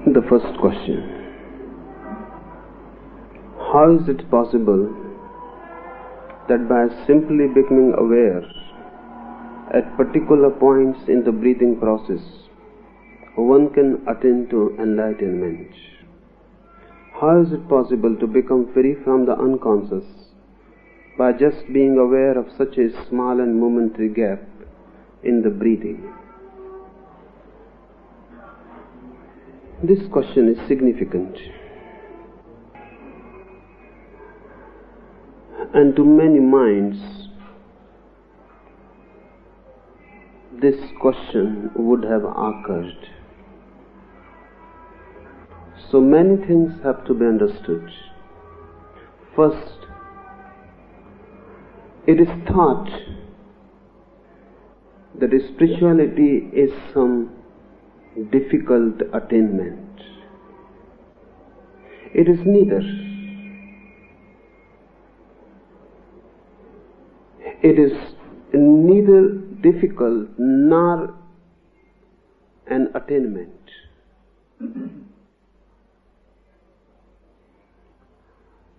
The first question: how is it possible that by simply becoming aware at particular points in the breathing process, one can attain to enlightenment? How is it possible to become free from the unconscious by just being aware of such a small and momentary gap in the breathing? This question is significant, and to many minds this question would have occurred. So many things have to be understood. First, it is thought that spirituality is some difficult attainment. It is neither. It is neither difficult nor an attainment.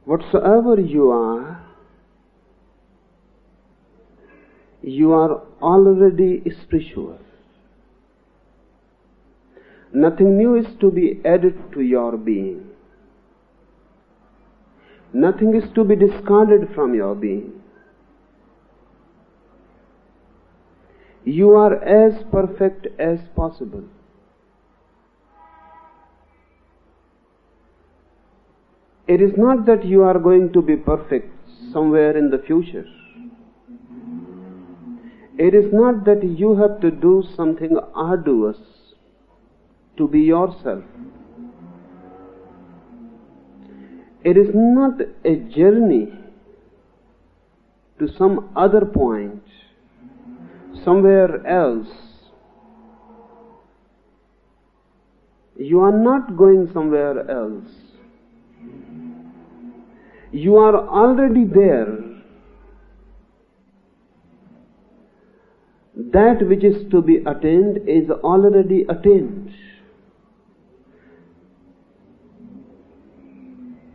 Whatsoever you are already spiritual. Nothing new is to be added to your being. Nothing is to be discarded from your being. You are as perfect as possible. It is not that you are going to be perfect somewhere in the future. It is not that you have to do something arduous to be yourself. It is not a journey to some other point, somewhere else. You are not going somewhere else. You are already there. That which is to be attained is already attained.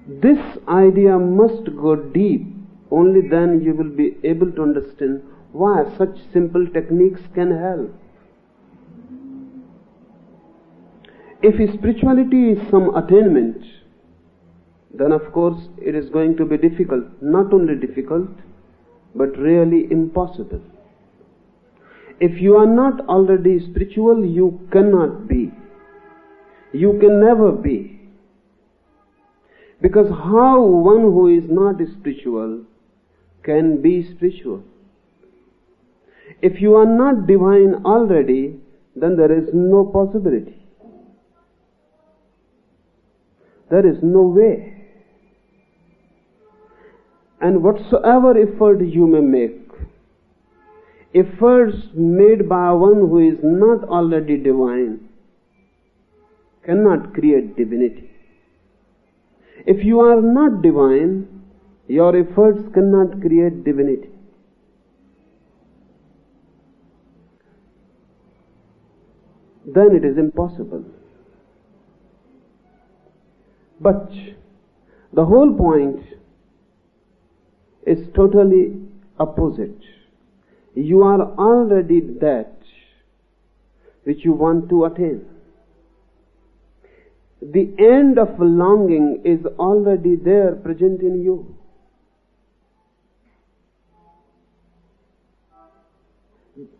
This idea must go deep. Only then you will be able to understand why such simple techniques can help. If spirituality is some attainment, then of course it is going to be difficult. Not only difficult, but really impossible. If you are not already spiritual, you cannot be. You can never be. Because how one who is not spiritual can be spiritual? If you are not divine already, then there is no possibility. There is no way. And whatsoever effort you may make, efforts made by one who is not already divine cannot create divinity. If you are not divine, your efforts cannot create divinity. Then it is impossible. But the whole point is totally opposite. You are already that which you want to attain. The end of longing is already there, present in you.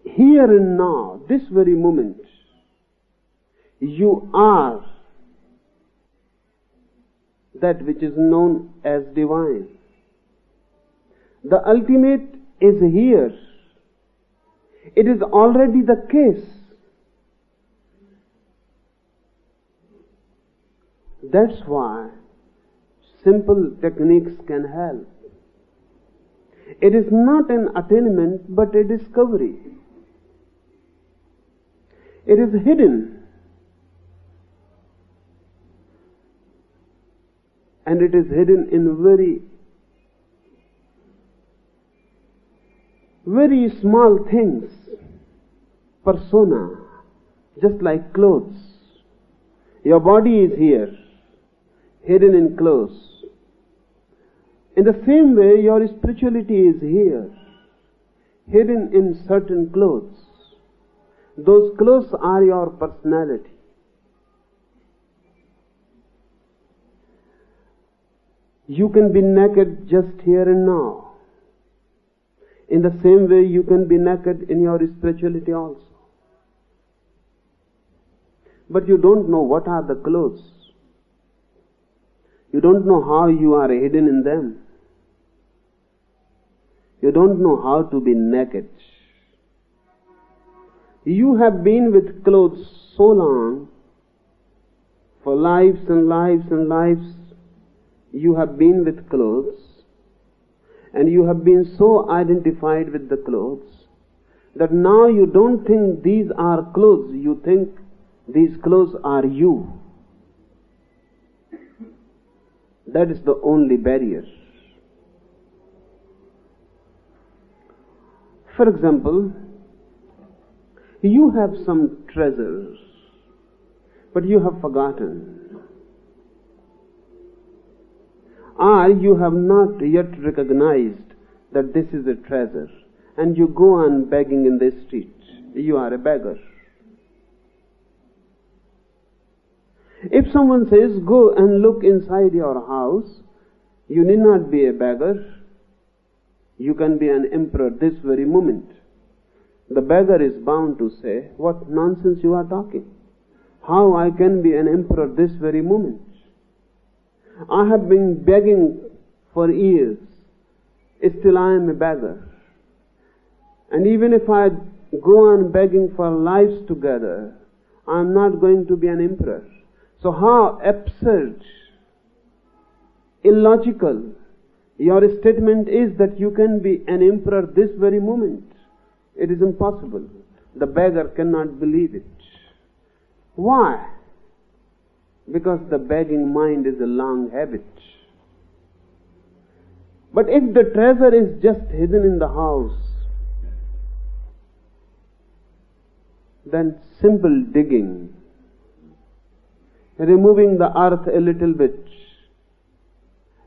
Here and now, this very moment, you are that which is known as divine. The ultimate is here. It is already the case. That's why simple techniques can help. It is not an attainment, but a discovery. It is hidden. And it is hidden in very small things. Persona, just like clothes. Your body is here, hidden in clothes. In the same way, your spirituality is here, hidden in certain clothes. Those clothes are your personality. You can be naked just here and now. In the same way, you can be naked in your spirituality also. But you don't know what are the clothes. You don't know how you are hidden in them. You don't know how to be naked. You have been with clothes so long, for lives and lives and lives, you have been with clothes, and you have been so identified with the clothes, that now you don't think these are clothes, you think these clothes are you. That is the only barrier. For example, you have some treasures, but you have forgotten. Or you have not yet recognized that this is a treasure, and you go on begging in the street. You are a beggar. If someone says, go and look inside your house, you need not be a beggar. You can be an emperor this very moment. The beggar is bound to say, what nonsense you are talking. How I can be an emperor this very moment? I have been begging for years. Still I am a beggar. And even if I go on begging for lives together, I am not going to be an emperor. So how absurd, illogical your statement is that you can be an emperor this very moment. It is impossible. The beggar cannot believe it. Why? Because the begging mind is a long habit. But if the treasure is just hidden in the house, then simple digging, removing the earth a little bit,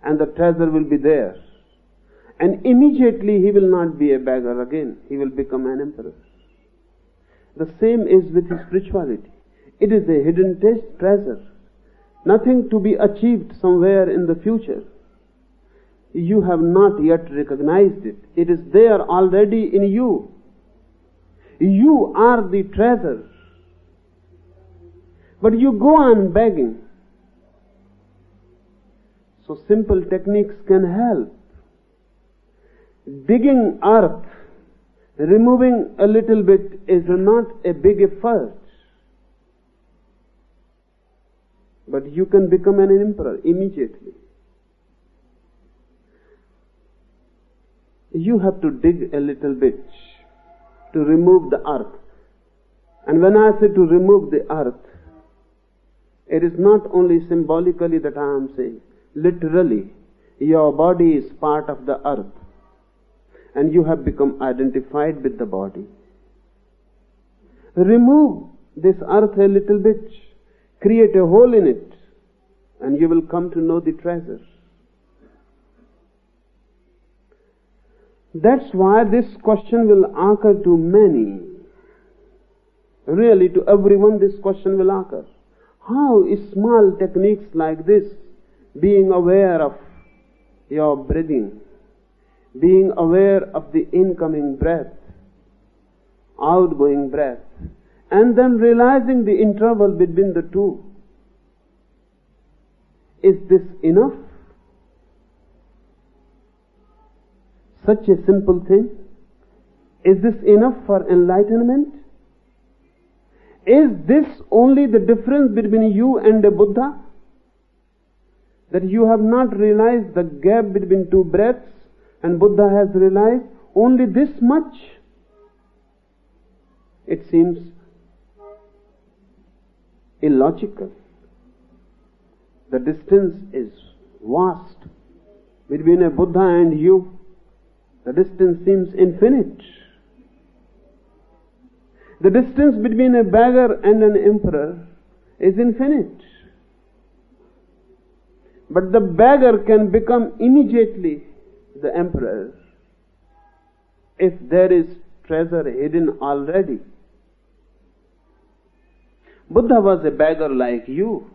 and the treasure will be there. And immediately he will not be a beggar again. He will become an emperor. The same is with spirituality. It is a hidden treasure. Nothing to be achieved somewhere in the future. You have not yet recognized it. It is there already in you. You are the treasure. But you go on begging. So simple techniques can help. Digging earth, removing a little bit is not a big effort. But you can become an emperor immediately. You have to dig a little bit to remove the earth. And when I say to remove the earth, it is not only symbolically that I am saying. Literally, your body is part of the earth. And you have become identified with the body. Remove this earth a little bit. Create a hole in it, and you will come to know the treasure. That's why this question will occur to many. Really, to everyone this question will occur. How small techniques like this, being aware of your breathing, being aware of the incoming breath, outgoing breath, and then realizing the interval between the two. Is this enough? Such a simple thing? Is this enough for enlightenment? Is this only the difference between you and a Buddha? That you have not realized the gap between two breaths, and Buddha has realized only this much? It seems illogical. The distance is vast between a Buddha and you. The distance seems infinite. The distance between a beggar and an emperor is infinite. But the beggar can become immediately the emperor if there is treasure hidden already. Buddha was a beggar like you.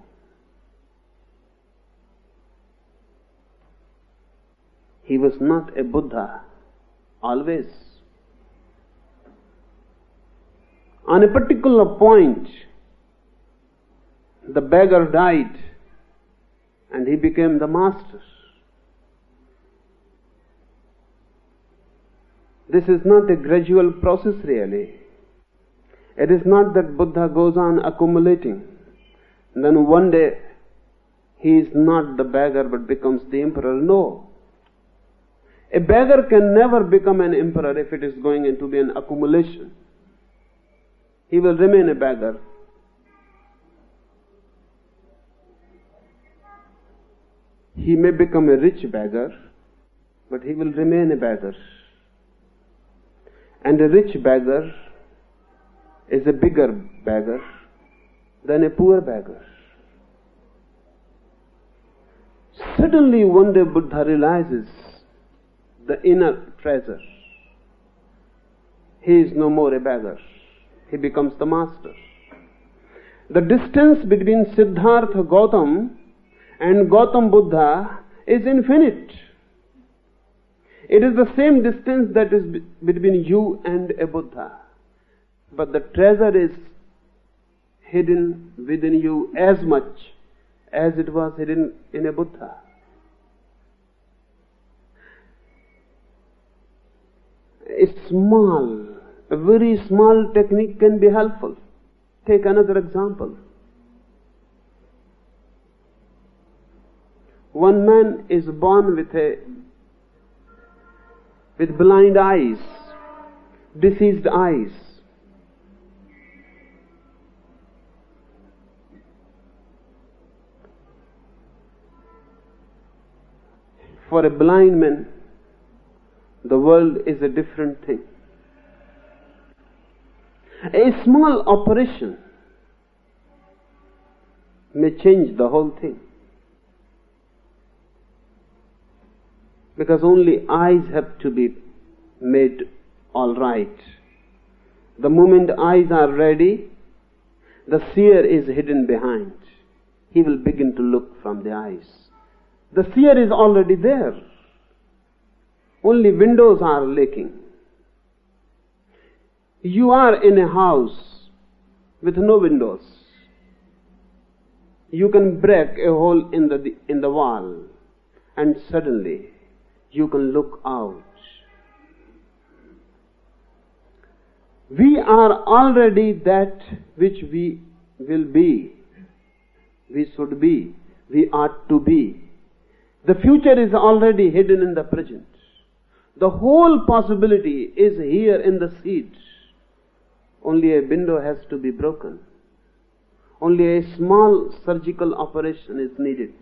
He was not a Buddha always. On a particular point, the beggar died and he became the master. This is not a gradual process really. It is not that Buddha goes on accumulating. Then one day he is not the beggar but becomes the emperor. No. A beggar can never become an emperor if it is going to be an accumulation. He will remain a beggar. He may become a rich beggar, but he will remain a beggar. And a rich beggar is a bigger beggar than a poor beggar. Suddenly one day Buddha realizes the inner treasure. He is no more a beggar. He becomes the master. The distance between Siddhartha Gautam and Gautam Buddha is infinite. It is the same distance that is between you and a Buddha. But the treasure is hidden within you as much as it was hidden in a Buddha. A very small technique can be helpful. Take another example. One man is born with blind eyes, diseased eyes. For a blind man, the world is a different thing. A small operation may change the whole thing. Because only eyes have to be made all right. The moment eyes are ready, the seer is hidden behind. He will begin to look from the eyes. The seer is already there. Only windows are lacking. You are in a house with no windows. You can break a hole in the wall, and suddenly you can look out. We are already that which we will be, we should be, we ought to be. The future is already hidden in the present. The whole possibility is here in the seed. Only a window has to be broken. Only a small surgical operation is needed.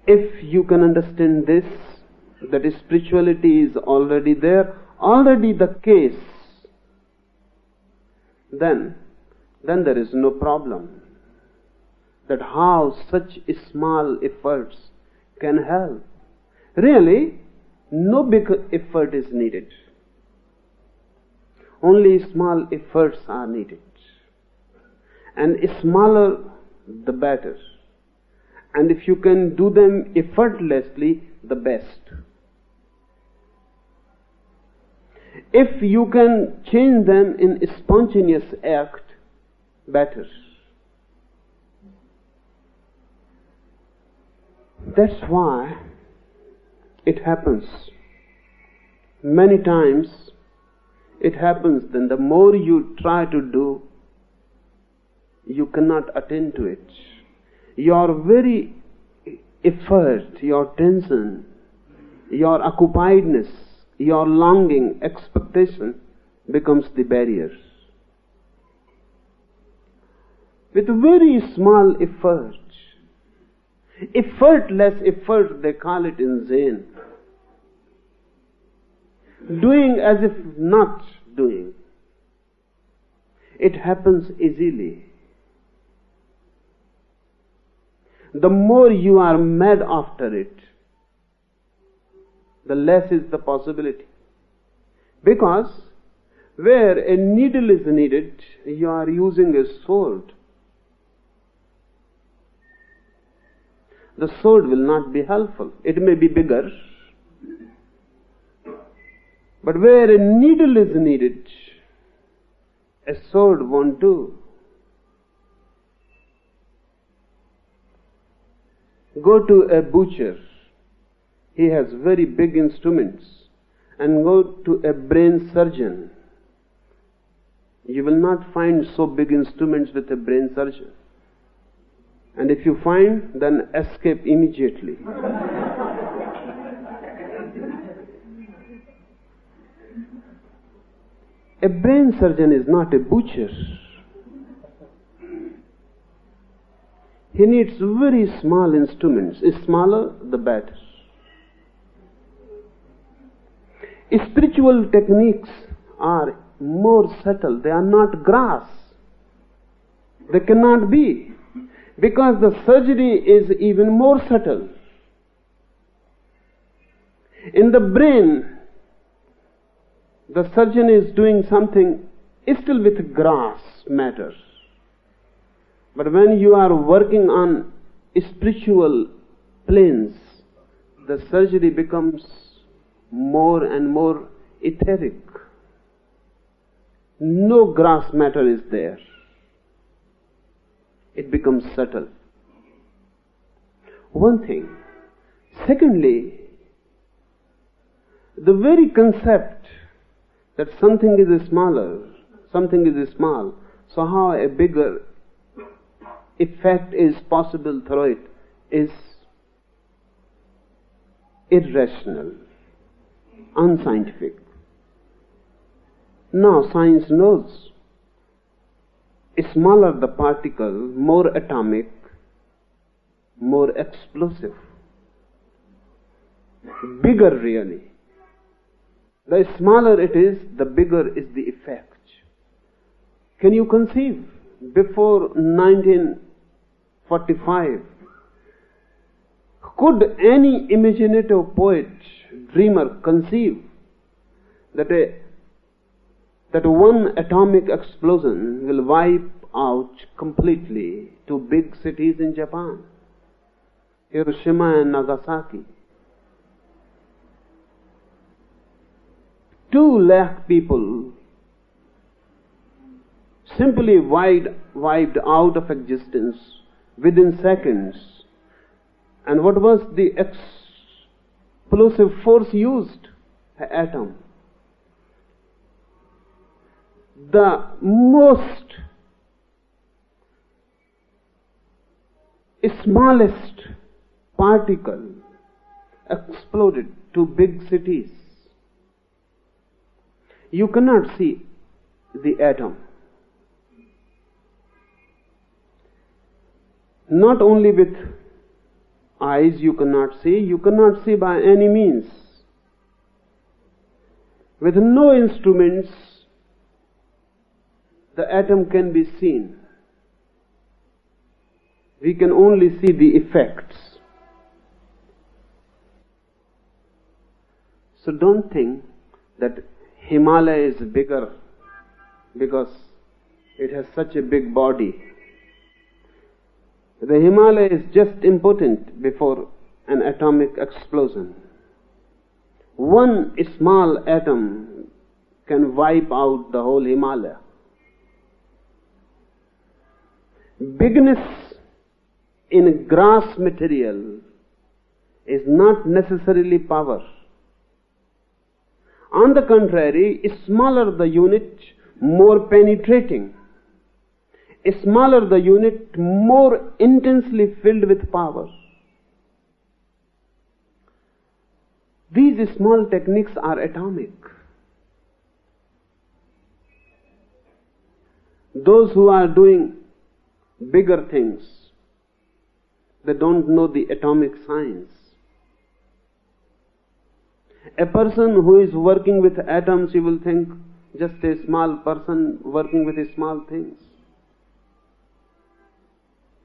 If you can understand this, that spirituality is already there, already the case, then there is no problem. That how such small efforts can help. Really, no big effort is needed. Only small efforts are needed. And smaller, the better. And if you can do them effortlessly, the best. If you can change them in a spontaneous act, better. That's why it happens. Many times it happens then the more you try to do, you cannot attain to it. Your very effort, your tension, your occupiedness, your longing, expectation becomes the barrier. With very small effort, effortless effort they call it in Zen, doing as if not doing. It happens easily. The more you are mad after it, the less is the possibility. Because where a needle is needed, you are using a sword. The sword will not be helpful. It may be bigger, but where a needle is needed, a sword won't do. Go to a butcher. He has very big instruments. And go to a brain surgeon. You will not find so big instruments with a brain surgeon. And if you find, then escape immediately. A brain surgeon is not a butcher. He needs very small instruments. The smaller, the better. Spiritual techniques are more subtle. They are not grass. They cannot be. Because the surgery is even more subtle. In the brain, the surgeon is doing something still with grass matter. But when you are working on spiritual planes, the surgery becomes more and more etheric. No grass matter is there. It becomes subtle. One thing. Secondly, the very concept that something is smaller, something is small, so how a bigger effect is possible through it is irrational, unscientific. Now science knows, smaller the particle, more atomic, more explosive. Bigger really. The smaller it is, the bigger is the effect. Can you conceive? Before 1945, could any imaginative poet, dreamer conceive that one atomic explosion will wipe out completely two big cities in Japan, Hiroshima and Nagasaki? 2 lakh people simply wiped out of existence within seconds. And what was the explosive force used? An atom. The most smallest particle exploded to big cities. You cannot see the atom. Not only with eyes you cannot see by any means. With no instruments, the atom can be seen. We can only see the effects. So don't think that Himalaya is bigger because it has such a big body. The Himalaya is just impotent before an atomic explosion. One small atom can wipe out the whole Himalaya. Bigness in grass material is not necessarily power. On the contrary, smaller the unit, more penetrating. Smaller the unit, more intensely filled with power. These small techniques are atomic. Those who are doing bigger things, they don't know the atomic science. A person who is working with atoms, he will think just a small person working with small things.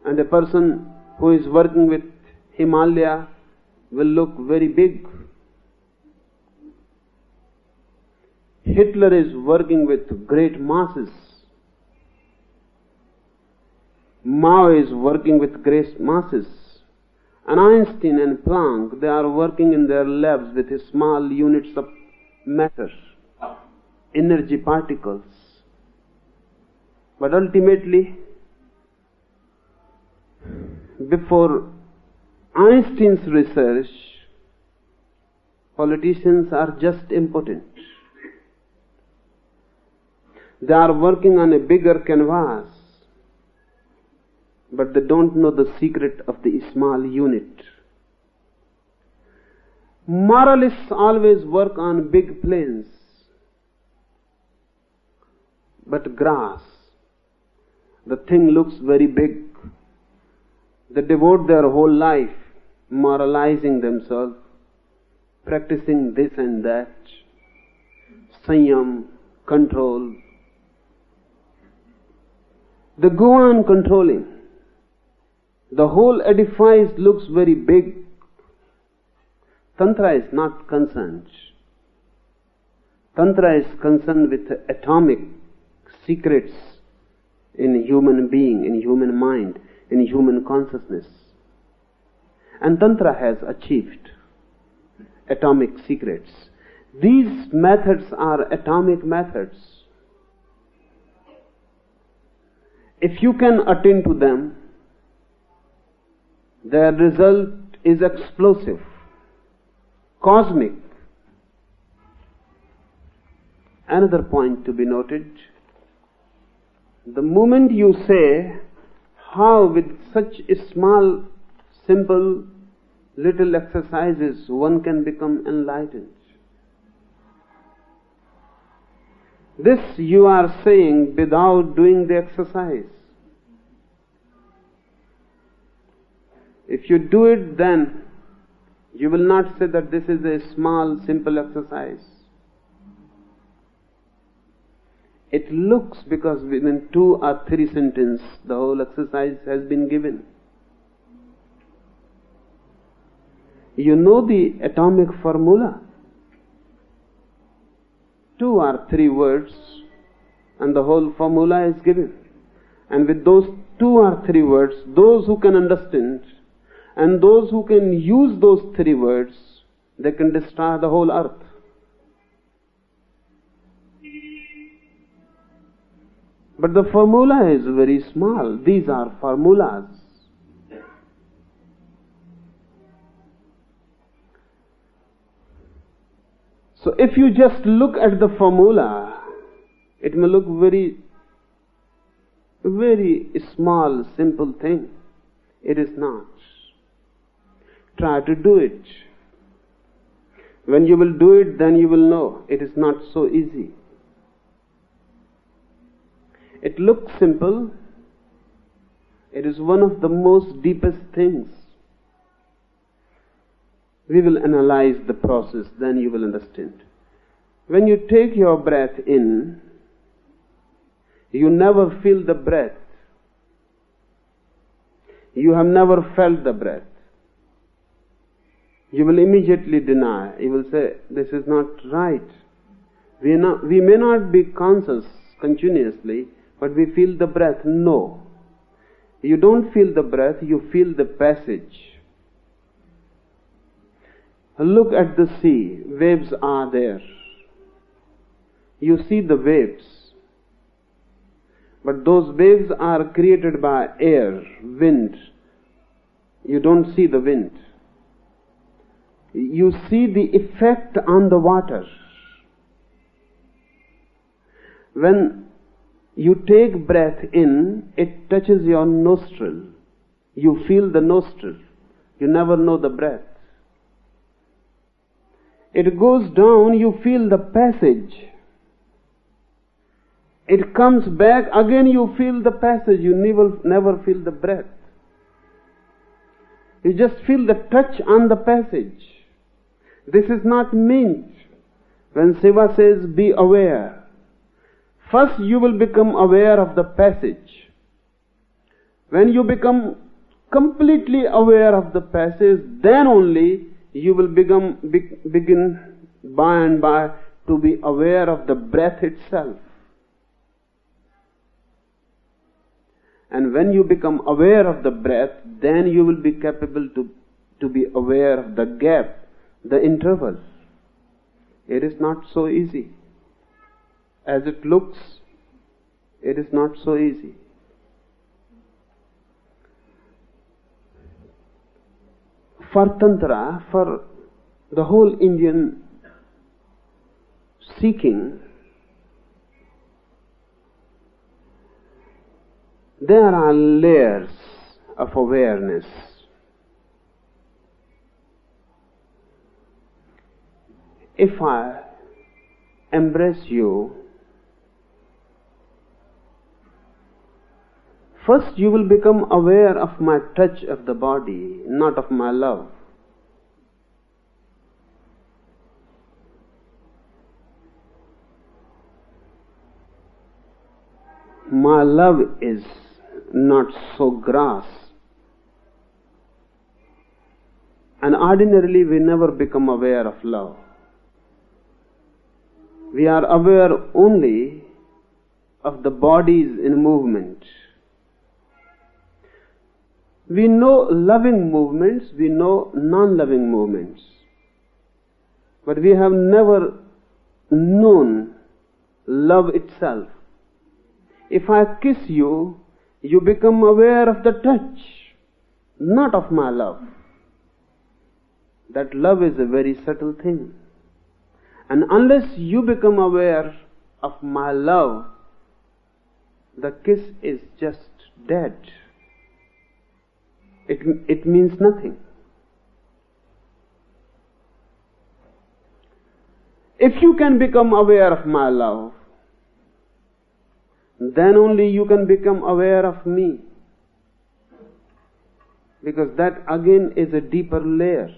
And a person who is working with Himalaya will look very big. Hitler is working with great masses. Mao is working with great masses. And Einstein and Planck, they are working in their labs with small units of matter, energy particles. But ultimately, before Einstein's research, politicians are just impotent. They are working on a bigger canvas, but they don't know the secret of the small unit. Moralists always work on big planes, but grass, the thing looks very big. They devote their whole life moralizing themselves, practicing this and that, sanyam, control. They go on controlling. The whole edifice looks very big. Tantra is not concerned. Tantra is concerned with atomic secrets in human being, in human mind, in human consciousness. And Tantra has achieved atomic secrets. These methods are atomic methods. If you can attend to them, their result is explosive, cosmic. Another point to be noted: the moment you say, how with such small, simple, little exercises one can become enlightened, this you are saying without doing the exercise. If you do it, then you will not say that this is a small, simple exercise. It looks, because within 2 or 3 sentences the whole exercise has been given. You know the atomic formula. 2 or 3 words and the whole formula is given. And with those 2 or 3 words, those who can understand and those who can use those 3 words, they can destroy the whole earth. But the formula is very small. These are formulas. So if you just look at the formula, it may look very, very small, simple thing. It is not. Try to do it. When you will do it, then you will know it is not so easy. It looks simple. It is one of the most deepest things. We will analyze the process, then you will understand. When you take your breath in, you never feel the breath. You have never felt the breath. You will immediately deny. You will say, this is not right. We may not be conscious continuously, but we feel the breath. No. You don't feel the breath, you feel the passage. Look at the sea. Waves are there. You see the waves. But those waves are created by air, wind. You don't see the wind. You see the effect on the water. When you take breath in, it touches your nostril. You feel the nostril. You never know the breath. It goes down, you feel the passage. It comes back, again you feel the passage. You never feel the breath. You just feel the touch on the passage. This is not meant. When Shiva says, be aware, First you will become aware of the passage. When you become completely aware of the passage, then only you will begin by and by to be aware of the breath itself. And when you become aware of the breath, then you will be capable to be aware of the gap, the interval. It is not so easy. As it looks, it is not so easy. For Tantra, for the whole Indian seeking, there are layers of awareness. If I embrace you, first you will become aware of my touch of the body, not of my love. My love is not so gross. And ordinarily we never become aware of love. We are aware only of the bodies in movement. We know loving movements, we know non-loving movements. But we have never known love itself. If I kiss you, you become aware of the touch, not of my love. That love is a very subtle thing. And unless you become aware of my love, the kiss is just dead. It means nothing. If you can become aware of my love, then only you can become aware of me. Because that again is a deeper layer.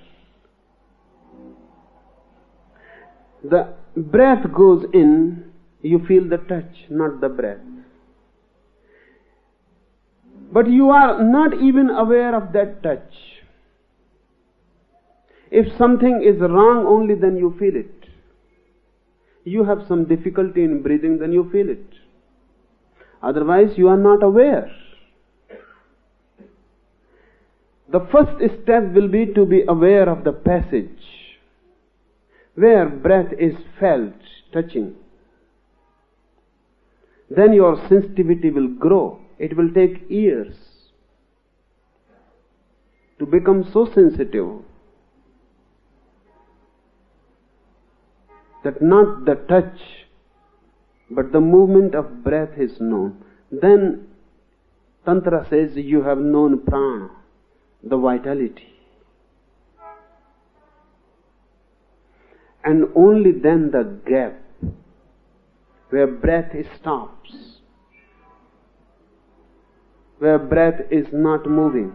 The breath goes in, you feel the touch, not the breath. But you are not even aware of that touch. If something is wrong, only then you feel it. You have some difficulty in breathing, then you feel it. Otherwise, you are not aware. The first step will be to be aware of the passage, where breath is felt, touching. Then your sensitivity will grow. It will take years to become so sensitive that not the touch but the movement of breath is known. Then Tantra says you have known prana, the vitality. And only then the gap where breath stops, where breath is not moving,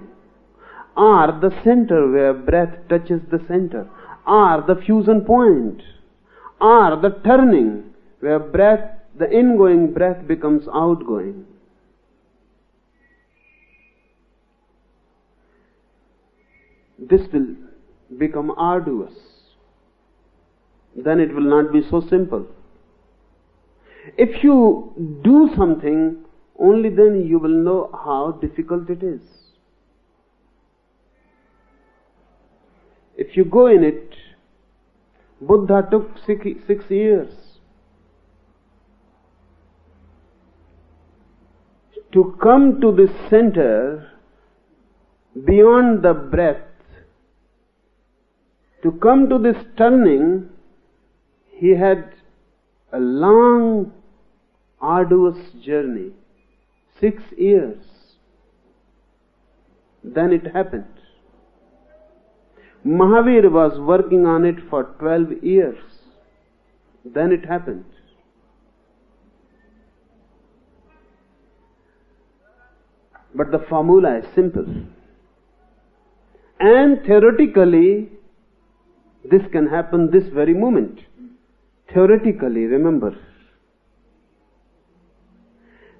or the center where breath touches the center, or the fusion point, or the turning where breath, the ingoing breath becomes outgoing. This will become arduous. Then it will not be so simple. If you do something, only then you will know how difficult it is. If you go in it, Buddha took 6 years to come to this center beyond the breath, to come to this turning. He had a long, arduous journey, 6 years. Then it happened. Mahavir was working on it for 12 years. Then it happened. But the formula is simple. And theoretically, this can happen this very moment. Theoretically, remember.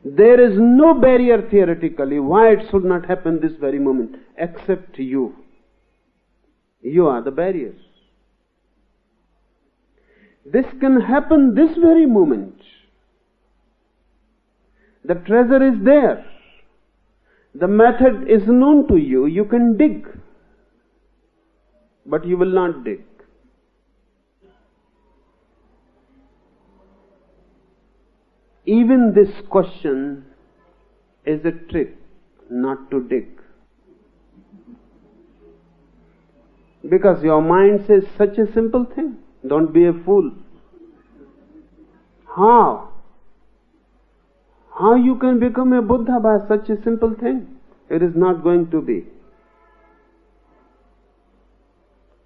There is no barrier theoretically why it should not happen this very moment, except you. You are the barriers. This can happen this very moment. The treasure is there. The method is known to you. You can dig. But you will not dig. Even this question is a trick not to dig. Because your mind says such a simple thing. Don't be a fool. How? How you can become a Buddha by such a simple thing? It is not going to be.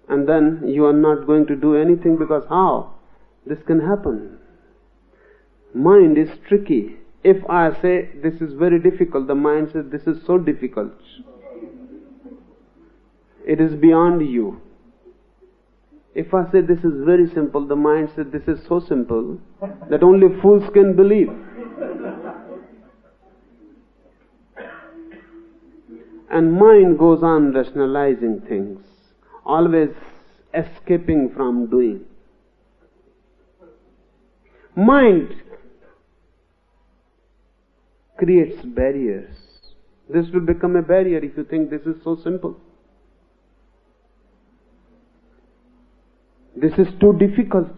And then you are not going to do anything because how? This can happen. Mind is tricky. If I say this is very difficult, the mind says this is so difficult. It is beyond you. If I say this is very simple, the mind says this is so simple that only fools can believe. And mind goes on rationalizing things, always escaping from doing. Mind creates barriers. This will become a barrier if you think this is so simple. This is too difficult.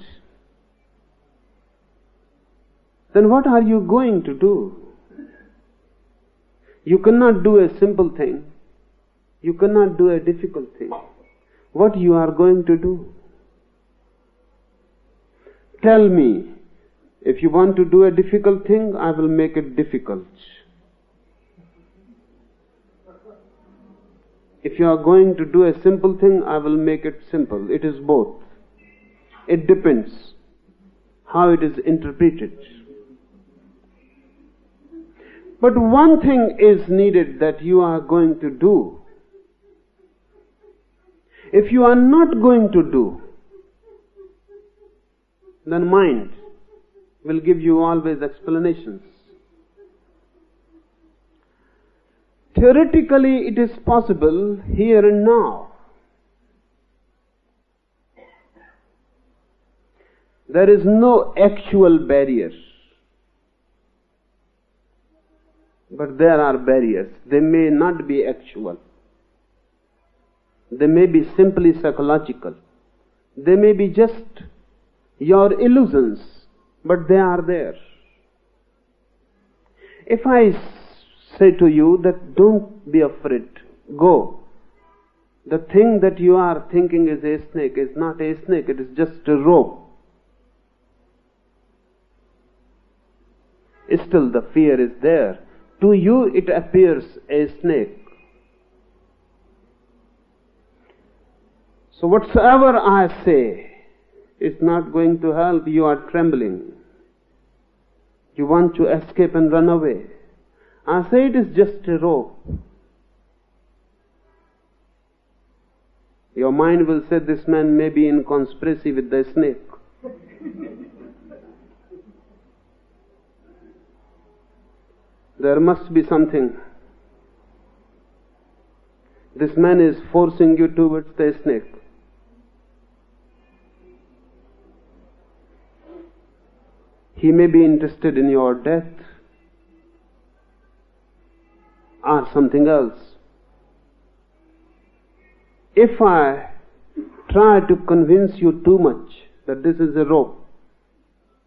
Then what are you going to do? You cannot do a simple thing. You cannot do a difficult thing. What you are going to do? Tell me. If you want to do a difficult thing, I will make it difficult. If you are going to do a simple thing, I will make it simple. It is both. It depends how it is interpreted. But one thing is needed that you are going to do. If you are not going to do, then mind will give you always explanations. Theoretically, it is possible here and now. There is no actual barrier. But there are barriers. They may not be actual. They may be simply psychological. They may be just your illusions, but they are there. If I say to you that don't be afraid, go. The thing that you are thinking is a snake is not a snake, it is just a rope. Still the fear is there. To you it appears a snake. So whatsoever I say is not going to help. You are trembling. You want to escape and run away. I say it is just a rope. Your mind will say this man may be in conspiracy with the snake. There must be something. This man is forcing you towards the snake. He may be interested in your death or something else. If I try to convince you too much that this is a rope,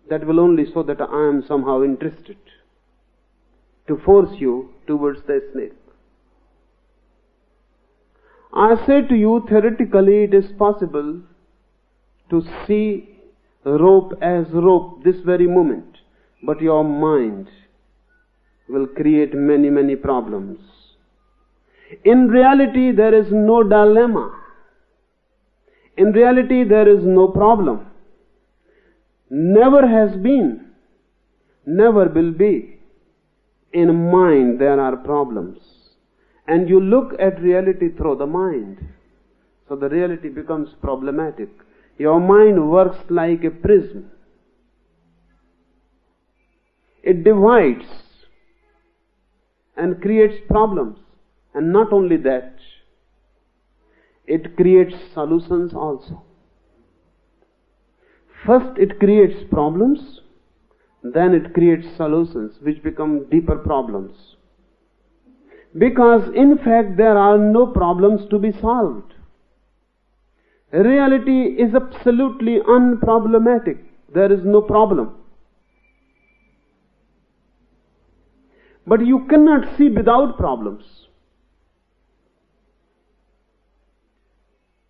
that will only show that I am somehow interested to force you towards the snake. I say to you, theoretically it is possible to see rope as rope this very moment, but your mind will create many, many problems. In reality, there is no dilemma. In reality, there is no problem. Never has been, never will be. In mind, there are problems. And you look at reality through the mind. So the reality becomes problematic. Your mind works like a prism. It divides and creates problems. And not only that, it creates solutions also. First it creates problems, then it creates solutions which become deeper problems. Because in fact there are no problems to be solved. Reality is absolutely unproblematic. There is no problem. But you cannot see without problems.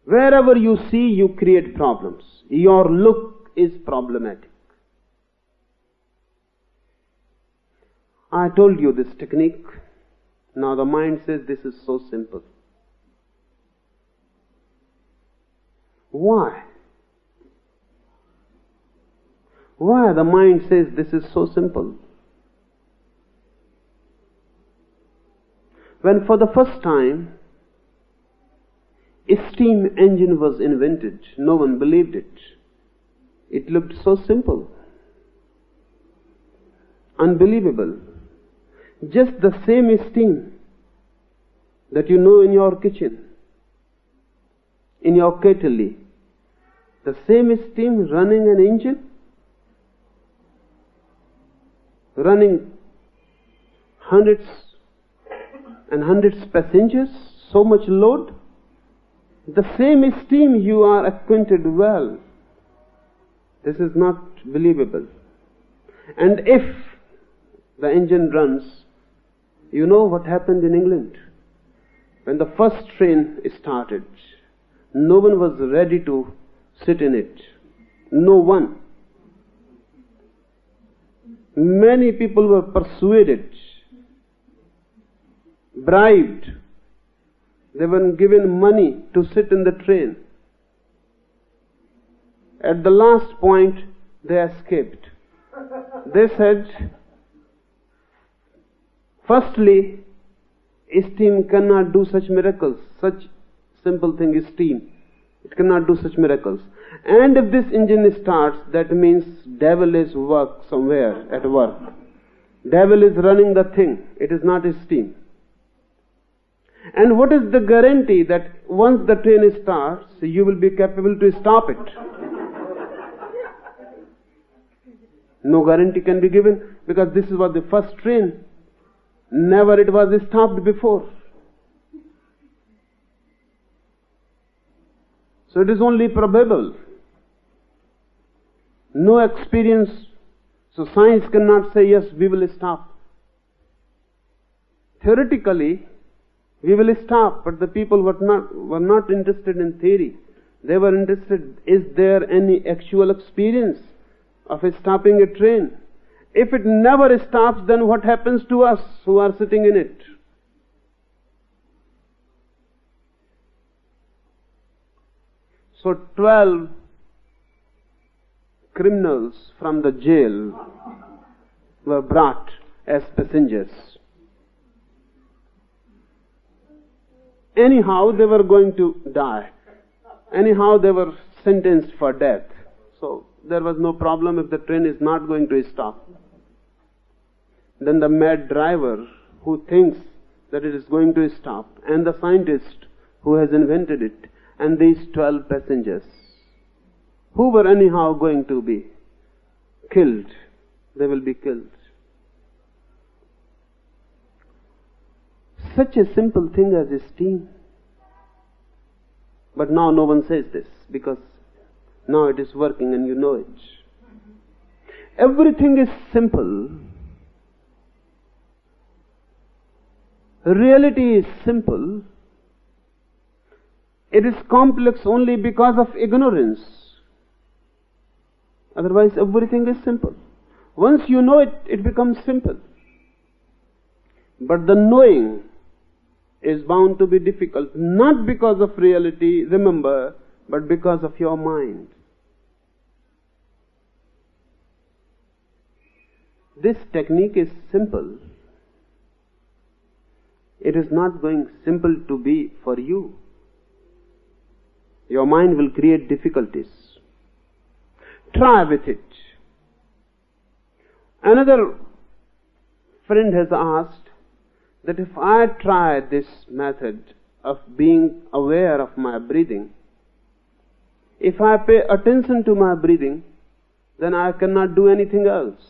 Wherever you see, you create problems. Your look is problematic. I told you this technique. Now the mind says this is so simple. Why? Why the mind says this is so simple? When for the first time a steam engine was invented, no one believed it. It looked so simple, unbelievable. Just the same steam that you know in your kitchen, in your kettle, the same steam running an engine, running hundreds and hundreds passengers, so much load. The same steam you are acquainted well. This is not believable. And if the engine runs, you know what happened in England? When the first train started, no one was ready to sit in it. No one. Many people were persuaded, bribed. They were given money to sit in the train. At the last point, they escaped. They said, firstly, steam cannot do such miracles. Such simple thing is steam. It cannot do such miracles. And if this engine starts, that means devil is somewhere at work. Devil is running the thing. It is not steam. And what is the guarantee that once the train starts, you will be capable to stop it? No guarantee can be given, because this was the first train. Never it was stopped before. So it is only probable. No experience. So science cannot say, yes, we will stop. Theoretically, we will stop, but the people were not interested in theory. They were interested, is there any actual experience of stopping a train? If it never stops, then what happens to us who are sitting in it? So 12 criminals from the jail were brought as passengers. Anyhow, they were going to die. Anyhow, they were sentenced for death. So there was no problem if the train is not going to stop. Then the mad driver who thinks that it is going to stop, and the scientist who has invented it, and these 12 passengers, who were anyhow going to be killed, they will be killed. Such a simple thing as steam. But now no one says this, because now it is working and you know it. Everything is simple. Reality is simple. It is complex only because of ignorance. Otherwise everything is simple. Once you know it, it becomes simple. But the knowing is bound to be difficult, not because of reality, remember, but because of your mind. This technique is simple. It is not going simple to be for you. Your mind will create difficulties. Try with it. Another friend has asked that if I try this method of being aware of my breathing, if I pay attention to my breathing, then I cannot do anything else.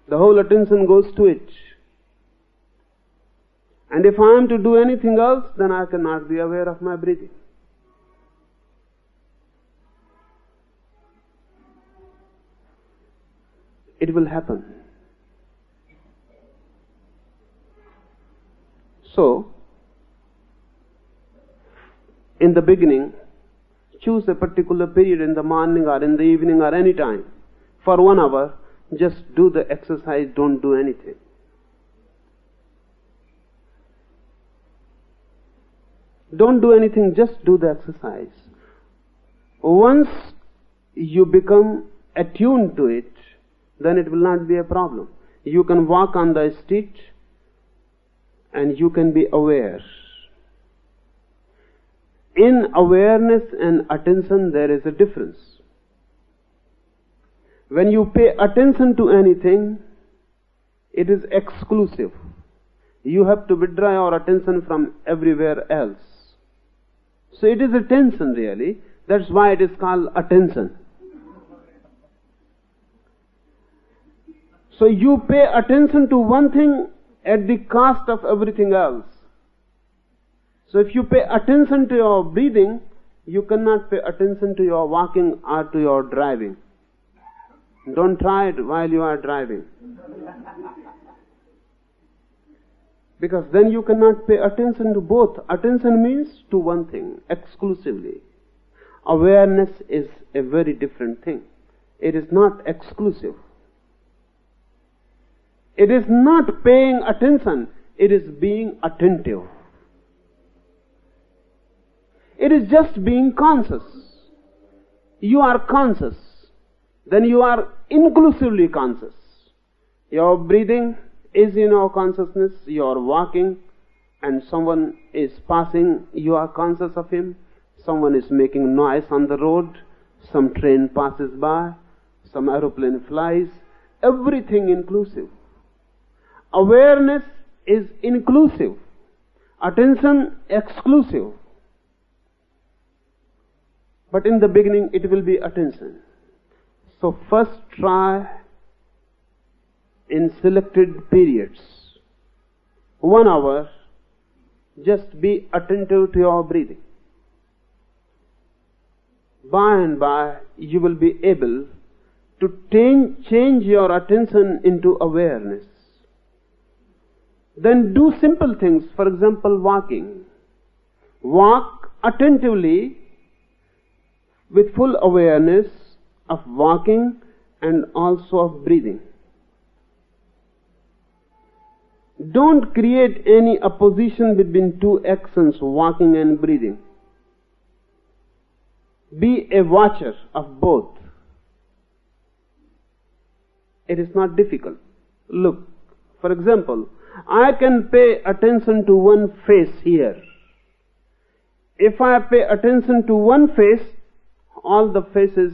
The whole attention goes to it. And if I am to do anything else, then I cannot be aware of my breathing. It will happen. So, in the beginning, choose a particular period in the morning or in the evening or any time. For 1 hour, just do the exercise, don't do anything. Don't do anything, just do the exercise. Once you become attuned to it, then it will not be a problem. You can walk on the street and you can be aware. In awareness and attention there is a difference. When you pay attention to anything, it is exclusive. You have to withdraw your attention from everywhere else. So it is attention really. That's why it is called attention. So you pay attention to one thing at the cost of everything else. So if you pay attention to your breathing, you cannot pay attention to your walking or to your driving. Don't try it while you are driving. Because then you cannot pay attention to both. Attention means to one thing, exclusively. Awareness is a very different thing. It is not exclusive. It is not paying attention, it is being attentive. It is just being conscious. You are conscious. Then you are inclusively conscious. Your breathing is in your consciousness. You are walking and someone is passing. You are conscious of him. Someone is making noise on the road. Some train passes by. Some aeroplane flies. Everything inclusive. Awareness is inclusive. Attention exclusive. But in the beginning it will be attention. So first try in selected periods. 1 hour, just be attentive to your breathing. By and by you will be able to change your attention into awareness. Then do simple things, for example walking. Walk attentively with full awareness of walking and also of breathing. Don't create any opposition between two actions, walking and breathing. Be a watcher of both. It is not difficult. Look, for example, I can pay attention to one face here. If I pay attention to one face, all the faces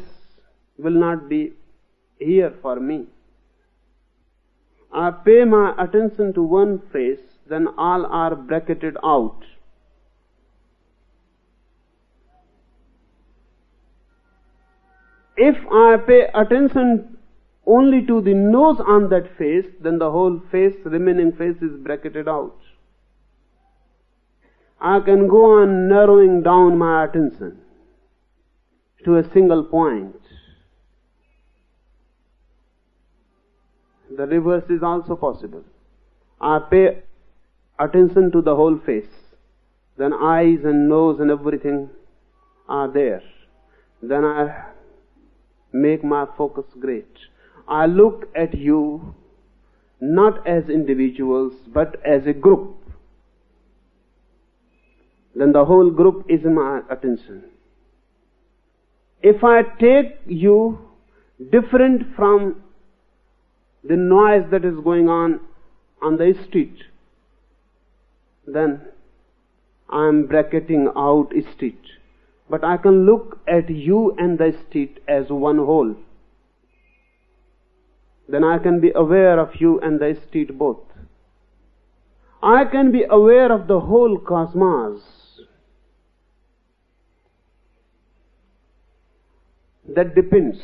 will not be here for me. I pay my attention to one face, then all are bracketed out. If I pay attention only to the nose on that face, then the whole face, remaining face is bracketed out. I can go on narrowing down my attention to a single point. The reverse is also possible. I pay attention to the whole face. Then eyes and nose and everything are there. Then I make my focus great. I look at you not as individuals but as a group. Then the whole group is my attention. If I take you different from the noise that is going on the street, then I am bracketing out street. But I can look at you and the street as one whole. Then I can be aware of you and the street both. I can be aware of the whole cosmos. That depends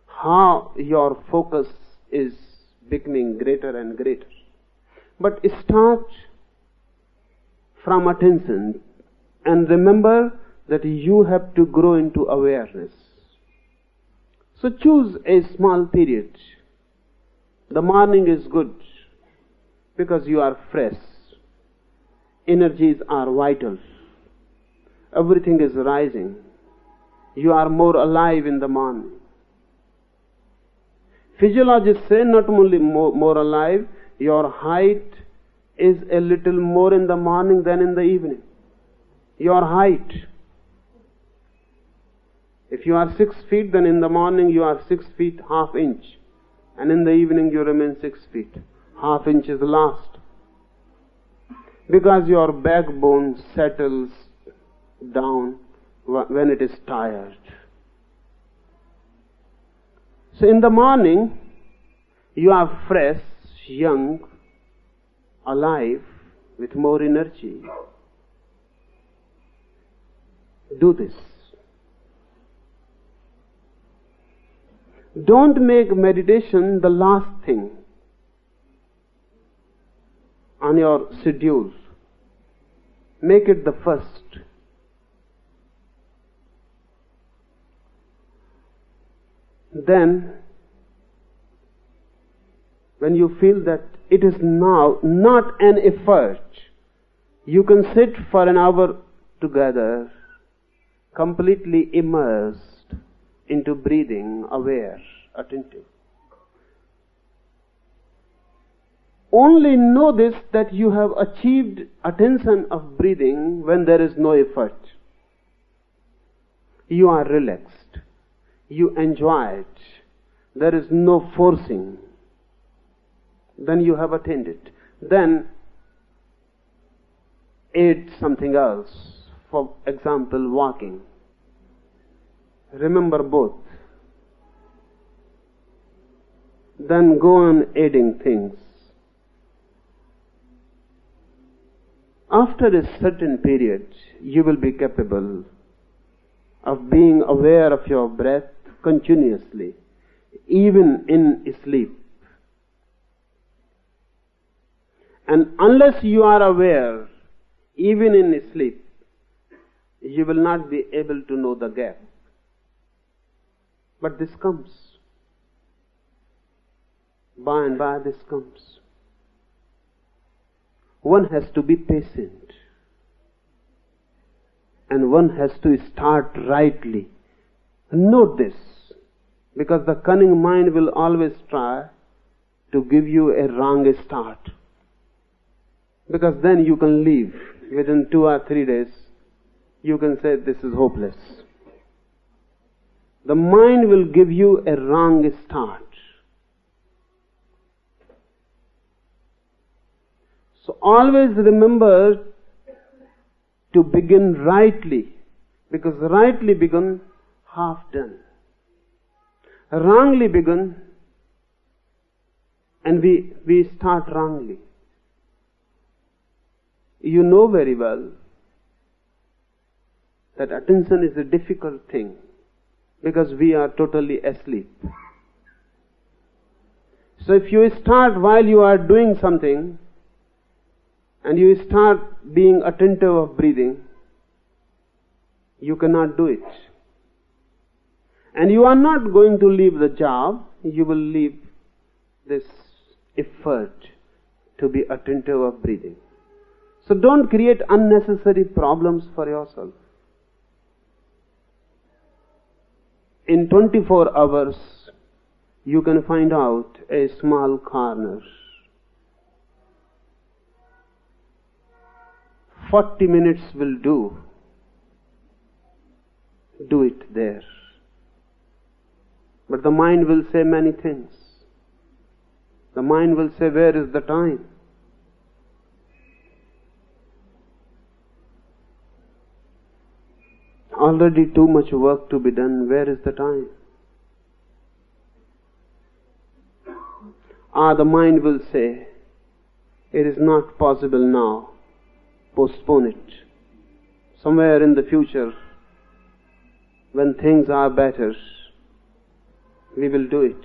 how your focus is becoming greater and greater. But start from attention and remember that you have to grow into awareness. So choose a small period. The morning is good because you are fresh. Energies are vital. Everything is rising. You are more alive in the morning. Physiologists say not only more alive, your height is a little more in the morning than in the evening. Your height. If you are 6 feet, then in the morning you are 6 feet half inch. And in the evening you remain 6 feet. Half inch is lost. Because your backbone settles down when it is tired. So in the morning, you are fresh, young, alive, with more energy. Do this. Don't make meditation the last thing on your schedule. Make it the first. Then, when you feel that it is now not an effort, you can sit for an hour together, completely immersed into breathing, aware, attentive. Only know this, that you have achieved attention of breathing when there is no effort. You are relaxed. You enjoy it. There is no forcing. Then you have attained it. Then add something else. For example, walking. Remember both. Then go on adding things. After a certain period, you will be capable of being aware of your breath continuously, even in sleep. And unless you are aware, even in sleep, you will not be able to know the gap. But this comes. By and by this comes. One has to be patient. And one has to start rightly. Note this, because the cunning mind will always try to give you a wrong start. Because then you can leave within 2 or 3 days. You can say, this is hopeless. The mind will give you a wrong start. So always remember to begin rightly, because rightly begun, half done. Wrongly begun, and we start wrongly. You know very well that attention is a difficult thing, because we are totally asleep. So if you start while you are doing something, and you start being attentive of breathing, you cannot do it. And you are not going to leave the job, you will leave this effort to be attentive of breathing. So don't create unnecessary problems for yourself. In 24 hours, you can find out a small corner. 40 minutes will do. Do it there. But the mind will say many things. The mind will say, where is the time? Already too much work to be done. Where is the time? The mind will say, It is not possible now. Postpone it. Somewhere in the future, when things are better, we will do it.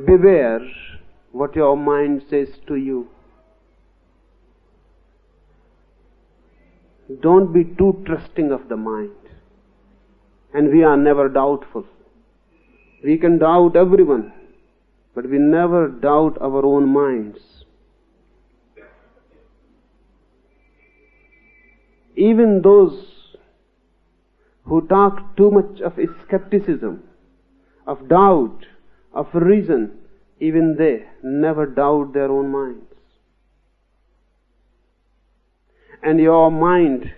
Beware what your mind says to you. Don't be too trusting of the mind. And we are never doubtful. We can doubt everyone, but we never doubt our own minds. Even those who talk too much of skepticism, of doubt, of reason, even they never doubt their own minds. And your mind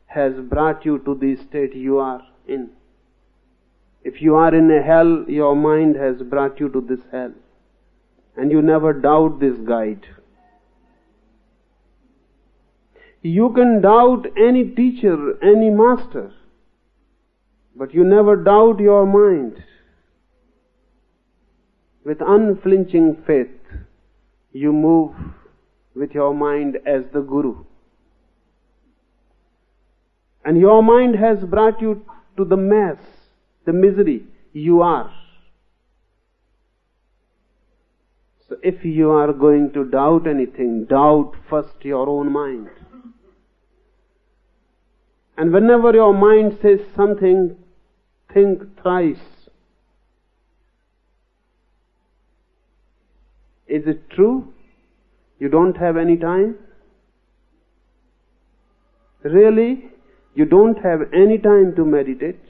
has brought you to the state you are in. If you are in a hell, your mind has brought you to this hell. And you never doubt this guide. You can doubt any teacher, any master, but you never doubt your mind. With unflinching faith, you move with your mind as the Guru. And your mind has brought you to the mess, the misery you are. So if you are going to doubt anything, doubt first your own mind. And whenever your mind says something, think thrice. Is it true? You don't have any time? Really? You don't have any time to meditate?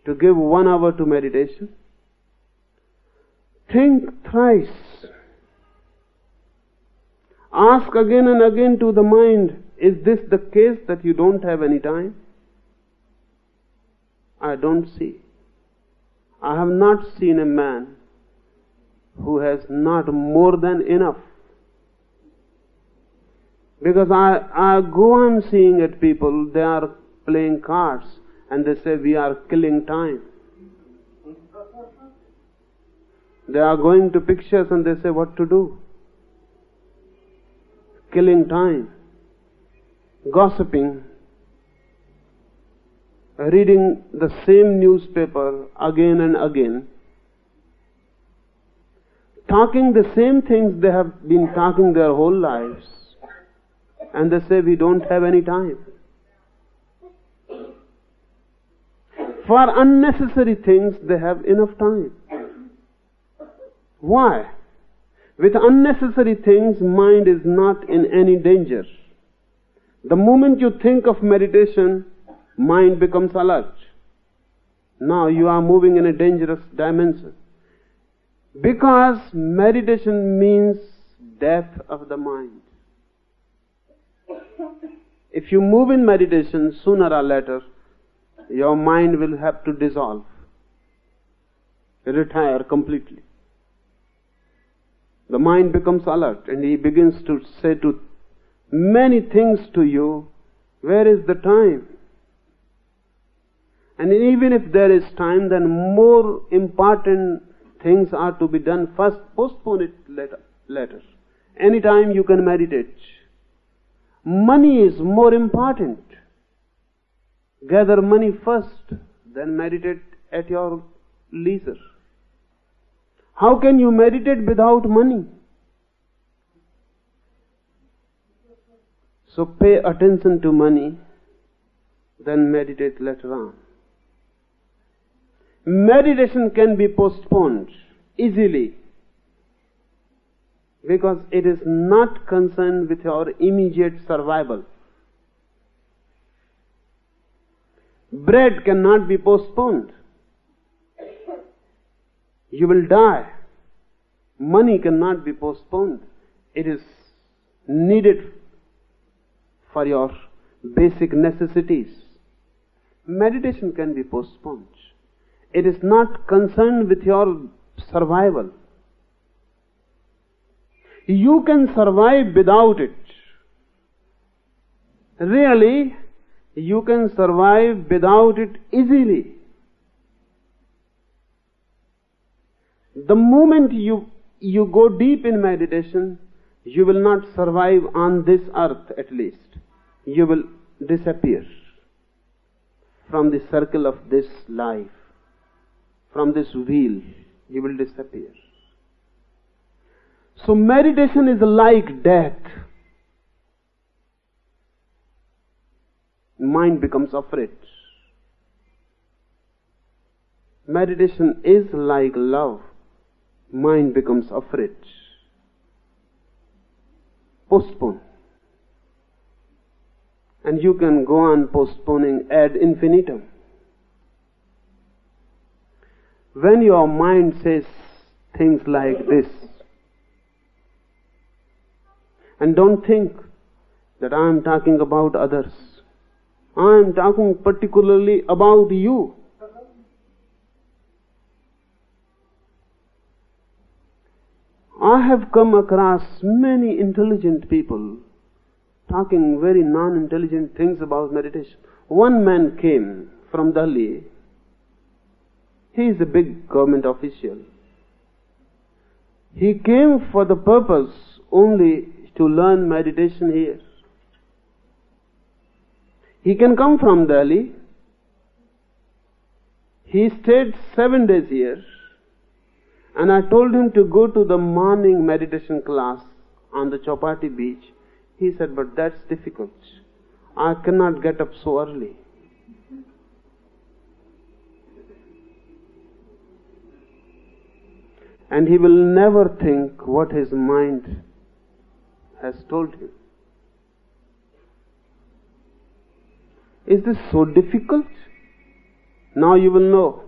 To give 1 hour to meditation? Think thrice. Ask again and again to the mind, is this the case that you don't have any time? I don't see. I have not seen a man who has not more than enough. Because I go on seeing at people, they are playing cards and they say we are killing time. They are going to pictures and they say what to do. Killing time. Gossiping. Reading the same newspaper again and again. Talking the same things they have been talking their whole lives. And they say we don't have any time. For unnecessary things they have enough time. Why? With unnecessary things, mind is not in any danger. The moment you think of meditation, mind becomes alert. Now you are moving in a dangerous dimension. Because meditation means death of the mind. If you move in meditation, sooner or later, your mind will have to dissolve, retire completely. The mind becomes alert and he begins to say to many things to you, where is the time? And even if there is time, then more important things are to be done first. Postpone it later. Anytime you can meditate. Money is more important. Gather money first, then meditate at your leisure. How can you meditate without money? So pay attention to money, then meditate later on. Meditation can be postponed easily because it is not concerned with your immediate survival. Bread cannot be postponed. You will die. Money cannot be postponed. It is needed for your basic necessities. Meditation can be postponed. It is not concerned with your survival. You can survive without it. Really, you can survive without it easily. The moment you go deep in meditation, you will not survive on this earth at least. You will disappear from the circle of this life, from this wheel. You will disappear. So meditation is like death. Mind becomes afraid. Meditation is like love. Mind becomes afraid. Postpone. And you can go on postponing ad infinitum. When your mind says things like this, and don't think that I am talking about others. I am talking particularly about you. I have come across many intelligent people talking very non-intelligent things about meditation. One man came from Delhi. He is a big government official. He came for the purpose only to learn meditation here. He can come from Delhi. He stayed 7 days here. And I told him to go to the morning meditation class on the Chowpatty beach. He said, but that's difficult. I cannot get up so early. And he will never think what his mind has told him. Is this so difficult? Now you will know.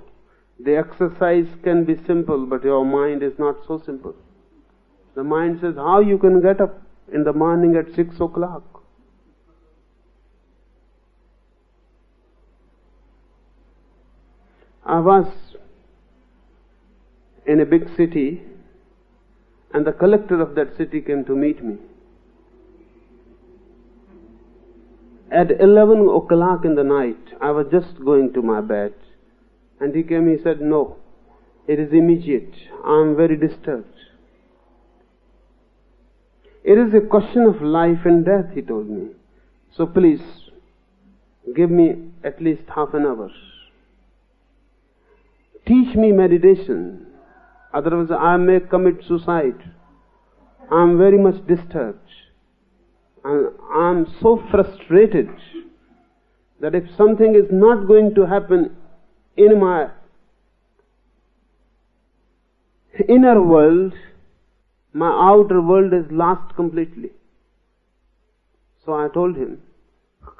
The exercise can be simple, but your mind is not so simple. The mind says, how you can get up in the morning at 6 o'clock? I was in a big city, and the collector of that city came to meet me. At 11 o'clock in the night, I was just going to my bed. And he came, he said, no, it is immediate. I am very disturbed. It is a question of life and death, he told me. So please, give me at least half an hour. Teach me meditation. Otherwise I may commit suicide. I am very much disturbed. And I am so frustrated that if something is not going to happen in my inner world, my outer world is lost completely. So I told him,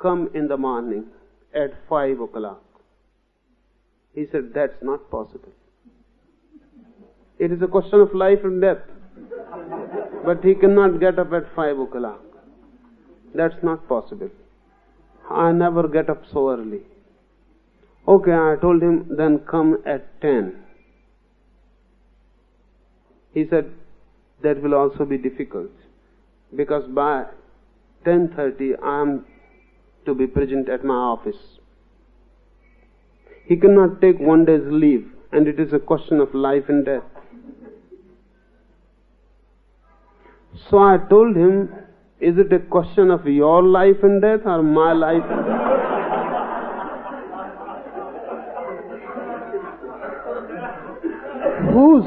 come in the morning at 5 o'clock. He said, that's not possible. It is a question of life and death. But he cannot get up at 5 o'clock. That's not possible. I never get up so early. Okay, I told him, then come at 10. He said, that will also be difficult, because by 10:30 I am to be present at my office. He cannot take 1 day's leave, and it is a question of life and death. So I told him, is it a question of your life and death or my life and death? Whose?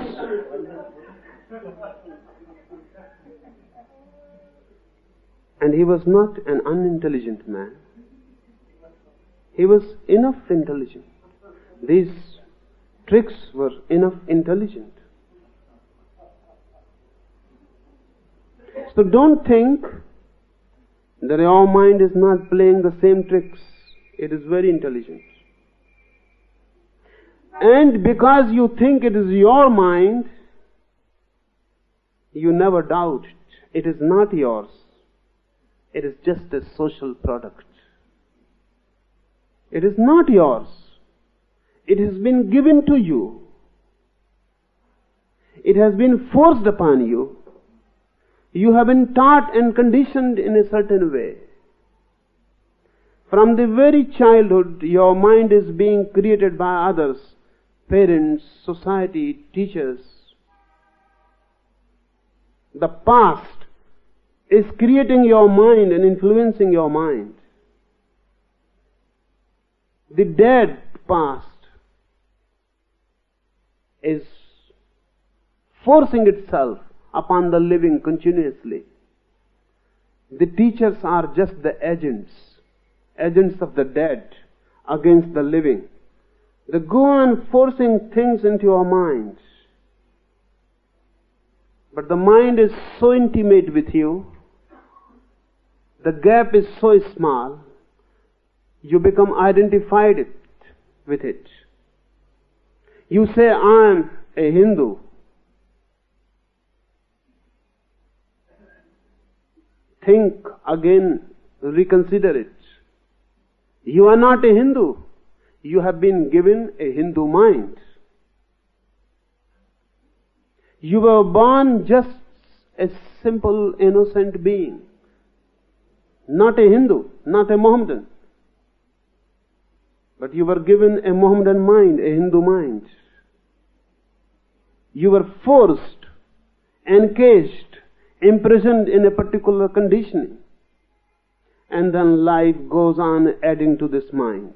And he was not an unintelligent man. He was enough intelligent. These tricks were enough intelligent. So don't think that your mind is not playing the same tricks. It is very intelligent. And because you think it is your mind, you never doubt it. It is not yours. It is just a social product. It is not yours. It has been given to you. It has been forced upon you. You have been taught and conditioned in a certain way. From the very childhood, your mind is being created by others, parents, society, teachers, The past is creating your mind and influencing your mind. The dead past is forcing itself upon the living continuously. The teachers are just the agents of the dead against the living. They go on forcing things into your mind. But the mind is so intimate with you, the gap is so small, you become identified with it. You say, I am a Hindu. Think again, reconsider it. You are not a Hindu. You have been given a Hindu mind. You were born just a simple, innocent being. Not a Hindu, not a Mohammedan. But you were given a Mohammedan mind, a Hindu mind. You were forced, encaged, imprisoned in a particular conditioning. And then life goes on adding to this mind.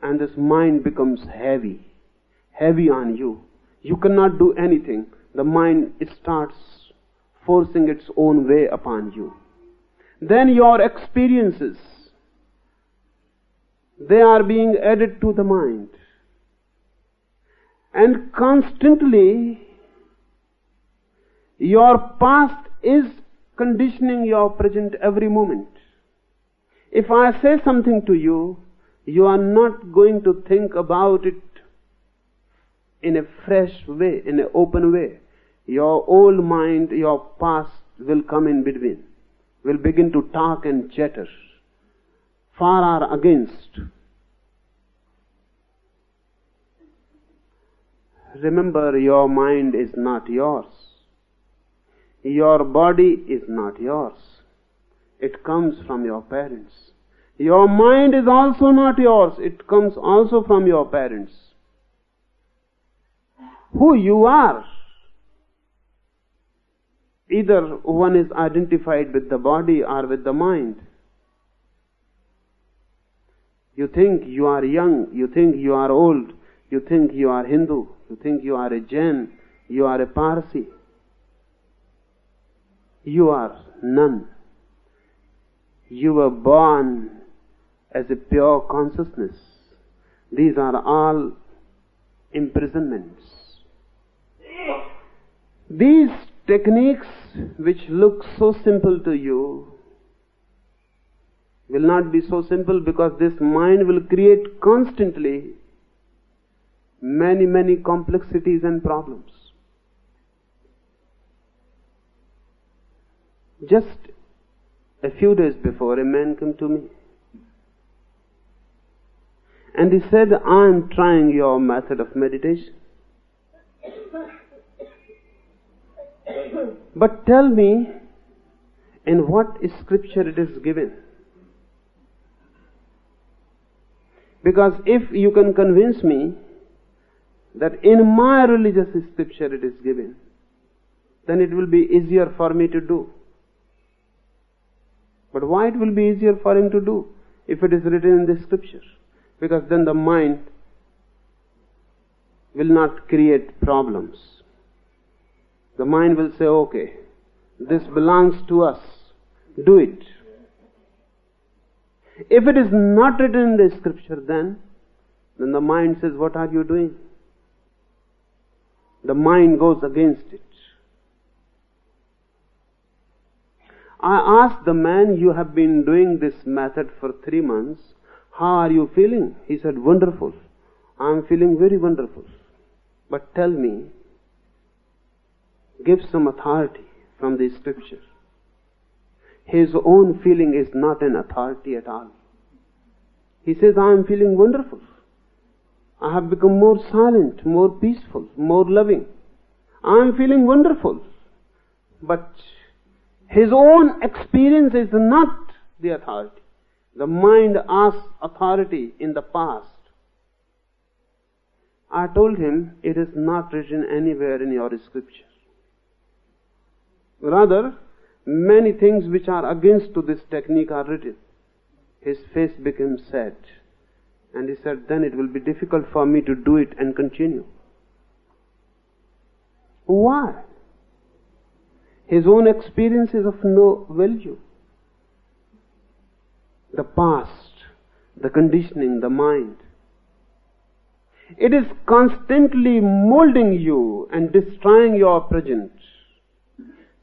And this mind becomes heavy on you. You cannot do anything. The mind starts forcing its own way upon you. Then your experiences, they are being added to the mind. And constantly, your past is conditioning your present every moment. If I say something to you, you are not going to think about it in a fresh way, in an open way. Your old mind, your past will come in between, will begin to talk and chatter, for or against. Remember, your mind is not yours. Your body is not yours. It comes from your parents. Your mind is also not yours. It comes also from your parents. Who you are, either one is identified with the body or with the mind. You think you are young, you think you are old, you think you are Hindu, you think you are a Jain, you are a Parsi. You are none. You were born as a pure consciousness. These are all imprisonments. These techniques which look so simple to you will not be so simple, because this mind will create constantly many complexities and problems. Just a few days before, a man came to me and he said, I am trying your method of meditation, but tell me in what scripture it is given. Because if you can convince me that in my religious scripture it is given, then it will be easier for me to do. But why it will be easier for him to do if it is written in the scripture? Because then the mind will not create problems. The mind will say, okay, this belongs to us, do it. If it is not written in the scripture, then the mind says, what are you doing? The mind goes against it. I asked the man, you have been doing this method for 3 months, how are you feeling? He said, wonderful. I am feeling very wonderful. But tell me, give some authority from the scripture. His own feeling is not an authority at all. He says, I am feeling wonderful. I have become more silent, more peaceful, more loving. I am feeling wonderful. But his own experience is not the authority. The mind asks authority in the past. I told him, it is not written anywhere in your scripture. Rather, many things which are against to this technique are written. His face became sad, and he said, then it will be difficult for me to do it and continue. Why? His own experience is of no value. The past, the conditioning, the mind, it is constantly molding you and destroying your present.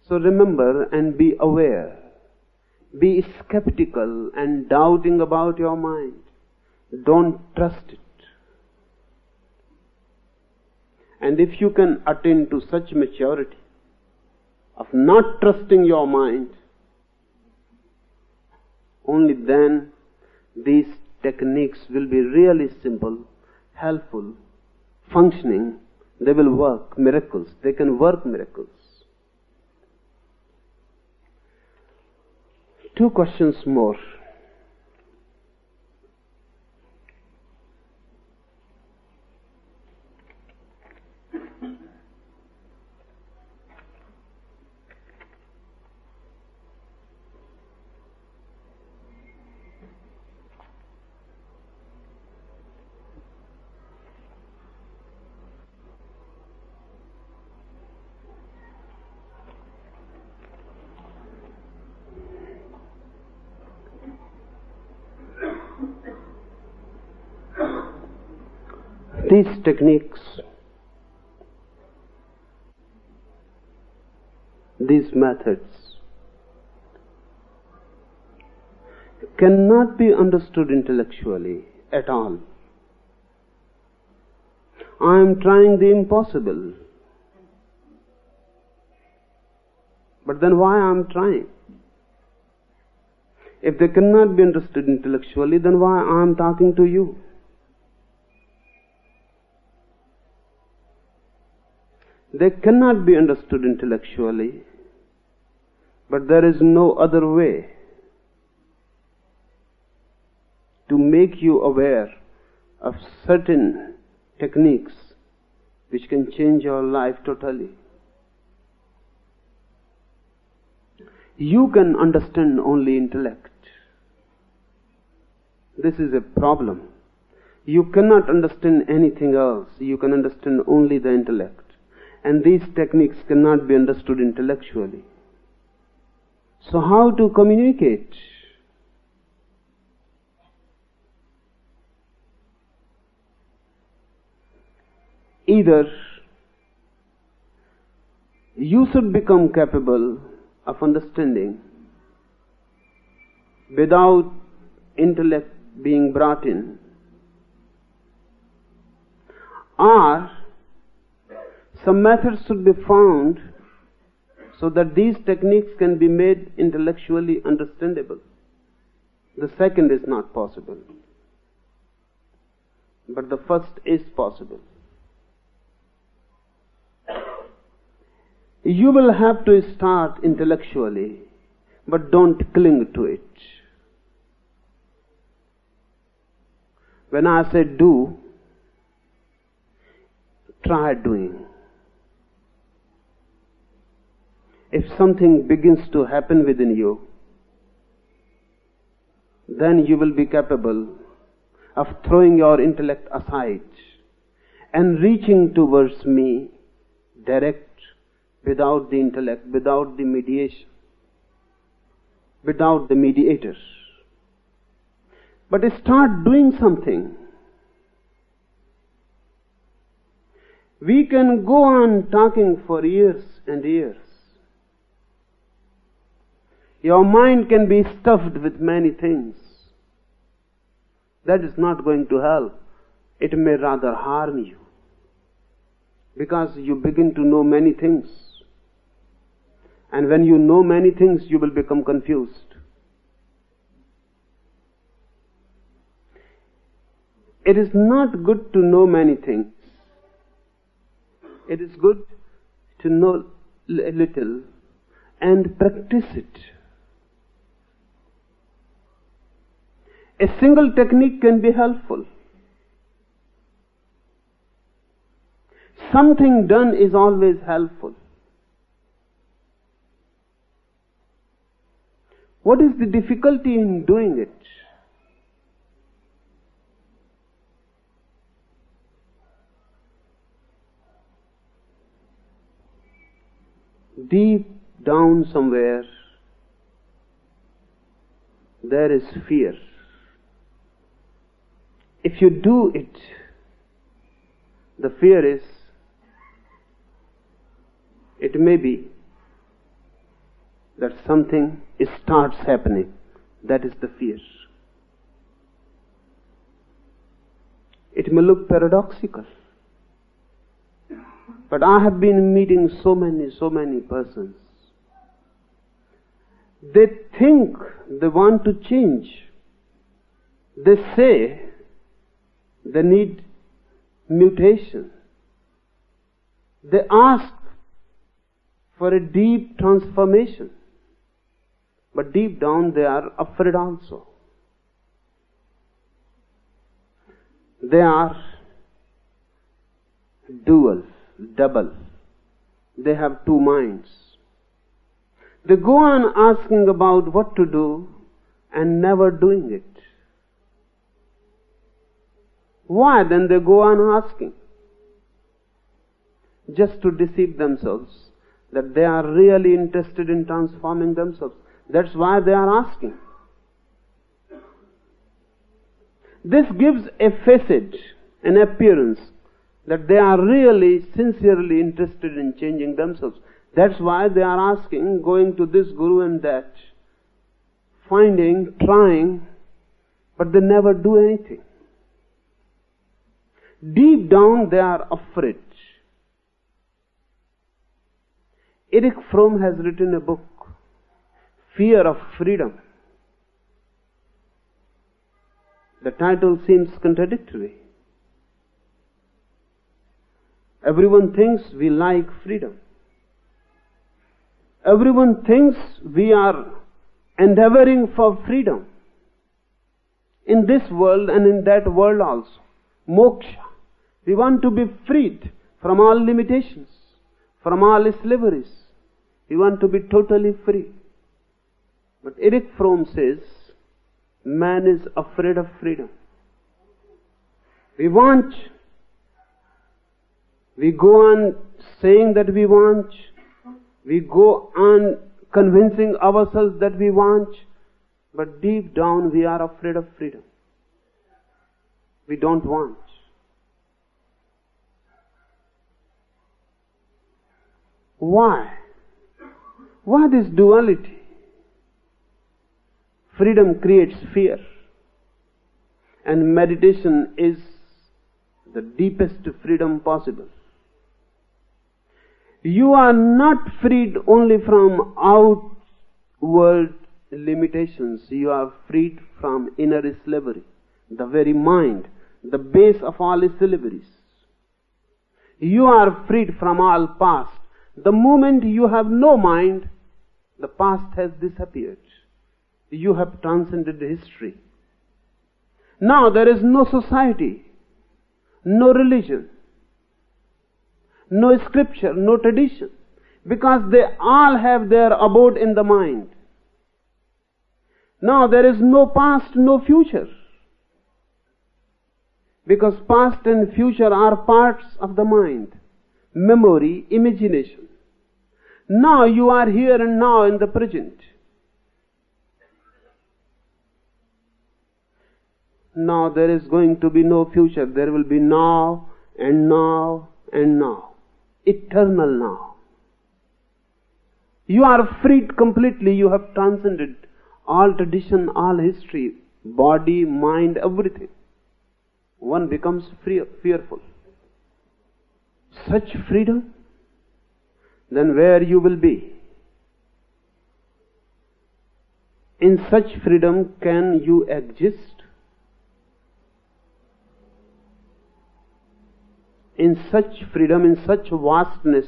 So remember and be aware. Be skeptical and doubting about your mind. Don't trust it. And if you can attain to such maturity of not trusting your mind, only then these techniques will be really simple, helpful, functioning. They will work miracles. They can work miracles. 2 questions more. These techniques, these methods cannot be understood intellectually at all. I am trying the impossible. But then why I am trying? If they cannot be understood intellectually, then why I am talking to you? They cannot be understood intellectually, but there is no other way to make you aware of certain techniques which can change your life totally. You can understand only intellect. This is a problem. You cannot understand anything else. You can understand only the intellect. And these techniques cannot be understood intellectually. So how to communicate? Either you should become capable of understanding without intellect being brought in, or some methods should be found so that these techniques can be made intellectually understandable. The second is not possible, but the first is possible. You will have to start intellectually, but don't cling to it. When I say do, try doing. If something begins to happen within you, then you will be capable of throwing your intellect aside and reaching towards me direct, without the intellect, without the mediation, without the mediators. But start doing something. We can go on talking for years and years. Your mind can be stuffed with many things. That is not going to help. It may rather harm you, because you begin to know many things. And when you know many things, you will become confused. It is not good to know many things. It is good to know a little and practice it. A single technique can be helpful. Something done is always helpful. What is the difficulty in doing it? Deep down somewhere, there is fear. If you do it, the fear is, it may be that something starts happening. That is the fear. It may look paradoxical, but I have been meeting so many persons. They think they want to change. They say they need mutation. They ask for a deep transformation. But deep down they are afraid also. They are dual, double. They have two minds. They go on asking about what to do and never doing it. Why then they go on asking? Just to deceive themselves that they are really interested in transforming themselves. That's why they are asking. This gives a facade, an appearance that they are really, sincerely interested in changing themselves. That's why they are asking, going to this guru and that, finding, trying, but they never do anything. Deep down they are afraid. Erich Fromm has written a book, Fear of Freedom. The title seems contradictory. Everyone thinks we like freedom. Everyone thinks we are endeavoring for freedom. In this world and in that world also. Moksha. We want to be freed from all limitations, from all slaveries. We want to be totally free. But Erich Fromm says, man is afraid of freedom. We go on saying that we want, we go on convincing ourselves that we want, but deep down we are afraid of freedom. We don't want. Why? Why this duality? Freedom creates fear, and meditation is the deepest freedom possible. You are not freed only from outward limitations. You are freed from inner slavery, the very mind, the base of all slaveries. You are freed from all past. The moment you have no mind, the past has disappeared. You have transcended history. Now there is no society, no religion, no scripture, no tradition, because they all have their abode in the mind. Now there is no past, no future, because past and future are parts of the mind, memory, imagination. Now you are here and now in the present. Now there is going to be no future. There will be now and now and now. Eternal now. You are freed completely. You have transcended all tradition, all history, body, mind, everything. One becomes fearful. Such freedom, then where you will be? In such freedom can you exist? In such freedom, in such vastness,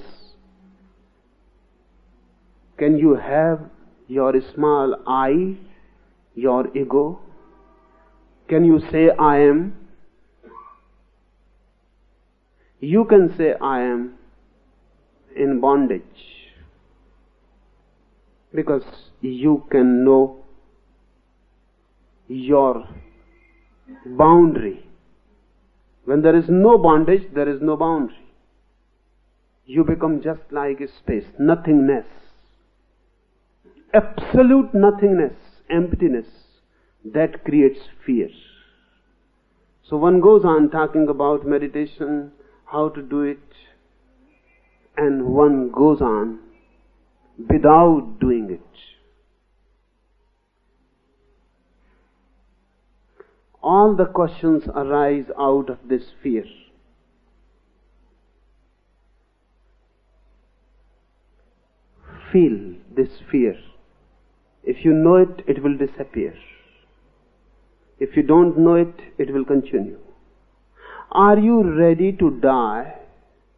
can you have your small I, your ego? Can you say I am? You can say I am in bondage, because you can know your boundary. When there is no bondage, there is no boundary. You become just like a space, nothingness. Absolute nothingness, emptiness, that creates fear. So one goes on talking about meditation, how to do it, and one goes on without doing it. All the questions arise out of this fear. Feel this fear. If you know it, it will disappear. If you don't know it, it will continue. Are you ready to die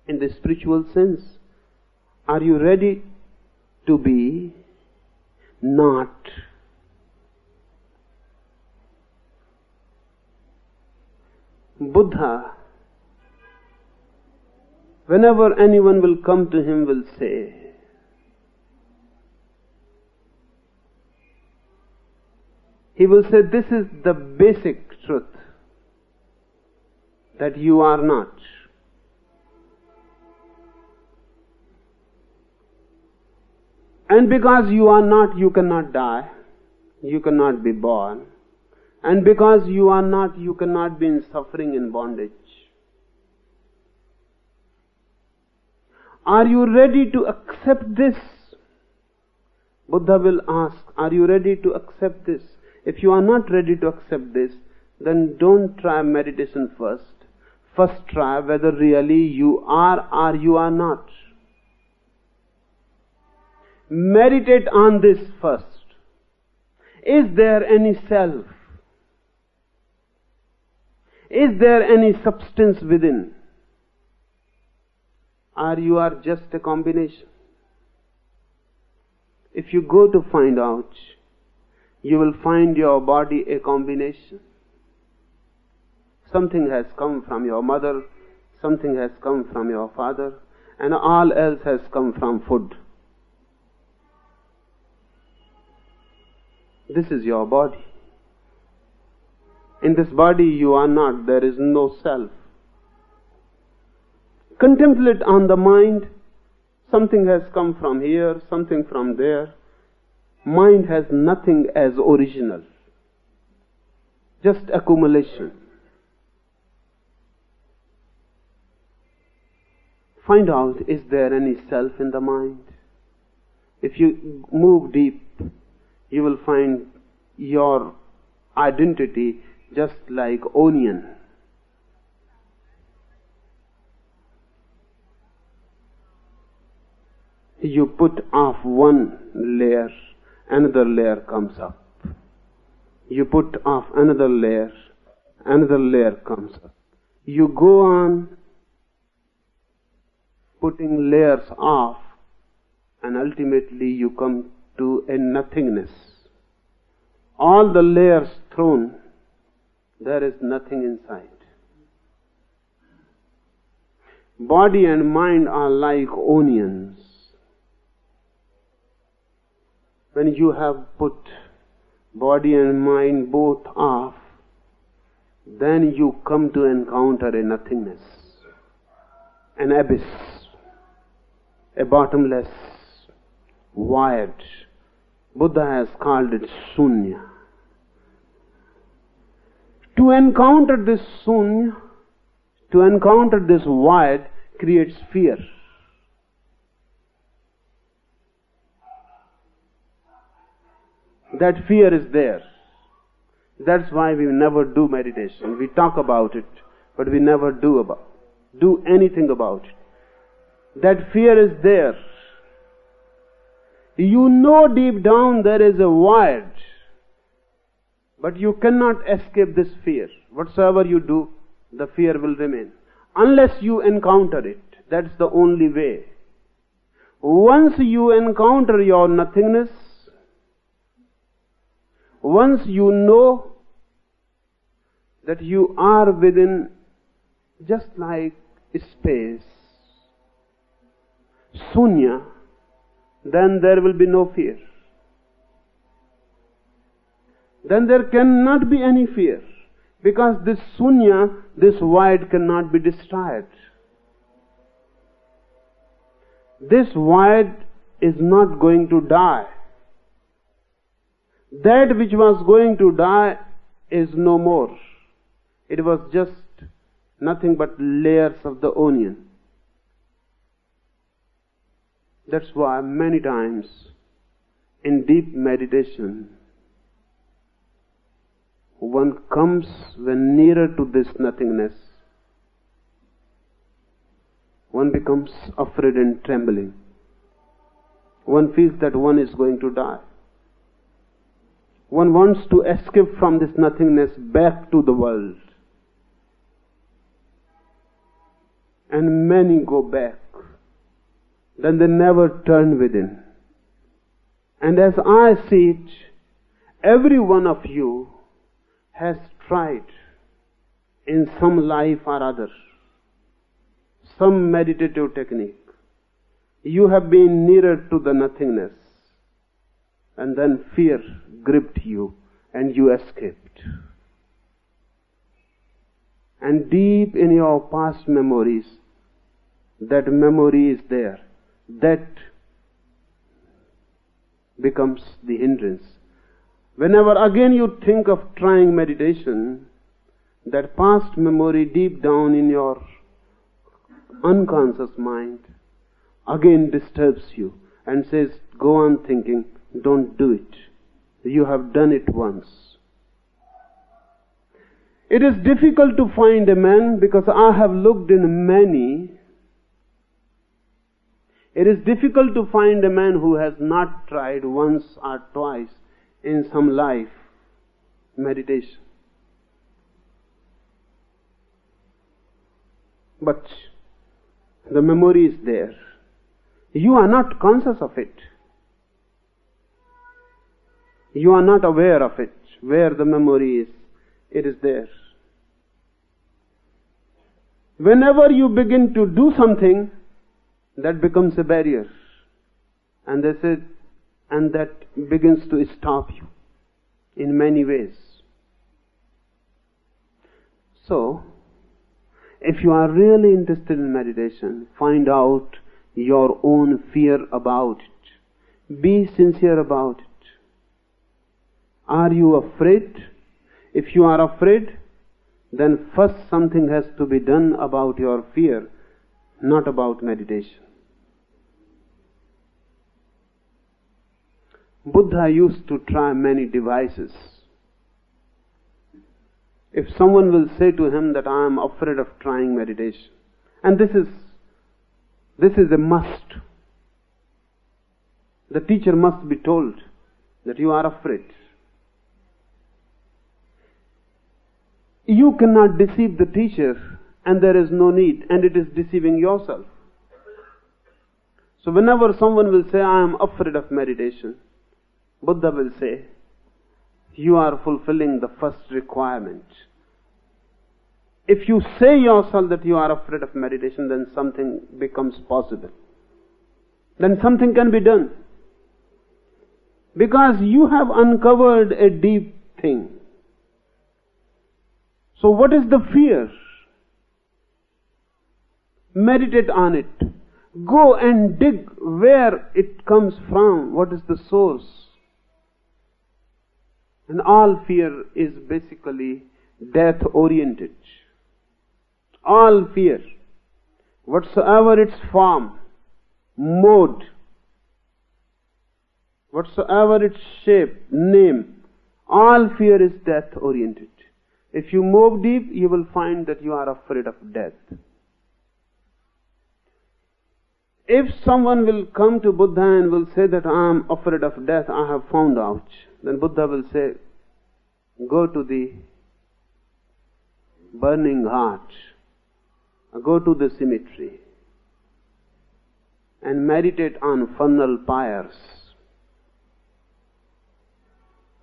in the spiritual sense? Are you ready to be not? Buddha, whenever anyone will come to him, will say, he will say, this is the basic truth, that you are not. And because you are not, you cannot die, you cannot be born. And because you are not, you cannot be in suffering, in bondage. Are you ready to accept this? Buddha will ask, are you ready to accept this? If you are not ready to accept this, then don't try meditation first. First try whether really you are or you are not. Meditate on this first. Is there any self? Is there any substance within? Or you are just a combination? If you go to find out, you will find your body a combination. Something has come from your mother, something has come from your father, and all else has come from food. This is your body. In this body you are not, there is no self. Contemplate on the mind. Something has come from here, something from there. Mind has nothing as original. Just accumulation. Find out, is there any self in the mind? If you move deep, you will find your identity just like onion. You put off one layer, another layer comes up. You put off another layer comes up. You go on putting layers off, and ultimately you come to a nothingness. All the layers thrown, there is nothing inside. Body and mind are like onions. When you have put body and mind both off, then you come to encounter a nothingness, an abyss, a bottomless void. Buddha has called it Sunya. To encounter this Sunya, to encounter this void, creates fear. That fear is there. That's why we never do meditation. We talk about it, but we never do anything about it. That fear is there. You know deep down there is a void, but you cannot escape this fear. Whatsoever you do, the fear will remain. Unless you encounter it. That's the only way. Once you encounter your nothingness, once you know that you are within just like space, Sunya, then there will be no fear. then there cannot be any fear, because this sunya, this void, cannot be destroyed. This void is not going to die. That which was going to die is no more. It was just nothing but layers of the onion. That's why many times in deep meditation, one comes when nearer to this nothingness, one becomes afraid and trembling. One feels that one is going to die. One wants to escape from this nothingness back to the world. And many go back. Then they never turn within. And as I see it, every one of you has tried in some life or other, some meditative technique. You have been nearer to the nothingness, and then fear gripped you and you escaped. And deep in your past memories, that memory is there. That becomes the hindrance. Whenever again you think of trying meditation, that past memory deep down in your unconscious mind again disturbs you and says, go on thinking, don't do it. You have done it once. It is difficult to find a man, because I have looked in many. It is difficult to find a man who has not tried once or twice in some life meditation. But the memory is there. You are not conscious of it. You are not aware of it. Where the memory is, it is there. Whenever you begin to do something, that becomes a barrier. And they said, and that begins to stop you in many ways. So, if you are really interested in meditation, find out your own fear about it. Be sincere about it. Are you afraid? If you are afraid, then first something has to be done about your fear, not about meditation. Buddha used to try many devices. If someone will say to him that I am afraid of trying meditation, and this is a must. The teacher must be told that you are afraid. You cannot deceive the teacher, and there is no need, and it is deceiving yourself. So whenever someone will say, I am afraid of meditation, Buddha will say, you are fulfilling the first requirement. If you say yourself that you are afraid of meditation, then something becomes possible. Then something can be done. Because you have uncovered a deep thing. So what is the fear? Meditate on it. Go and dig where it comes from. What is the source? And all fear is basically death-oriented. All fear, whatsoever its form, mode, whatsoever its shape, name, all fear is death-oriented. If you move deep, you will find that you are afraid of death. If someone will come to Buddha and will say that I am afraid of death, I have found out, then Buddha will say, go to the burning heart, go to the cemetery, and meditate on funeral pyres.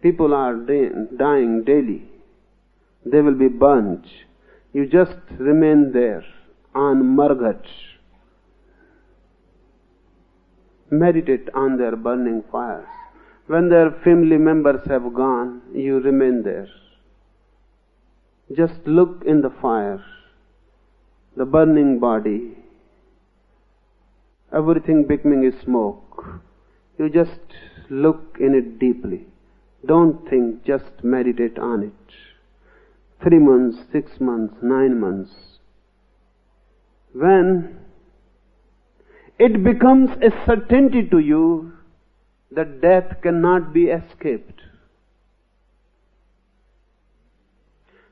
People are dying daily. They will be burnt. You just remain there on Margat. Meditate on their burning fires. When their family members have gone, you remain there. Just look in the fire, the burning body, everything becoming smoke. You just look in it deeply. Don't think, just meditate on it. 3 months, 6 months, 9 months. When it becomes a certainty to you that death cannot be escaped,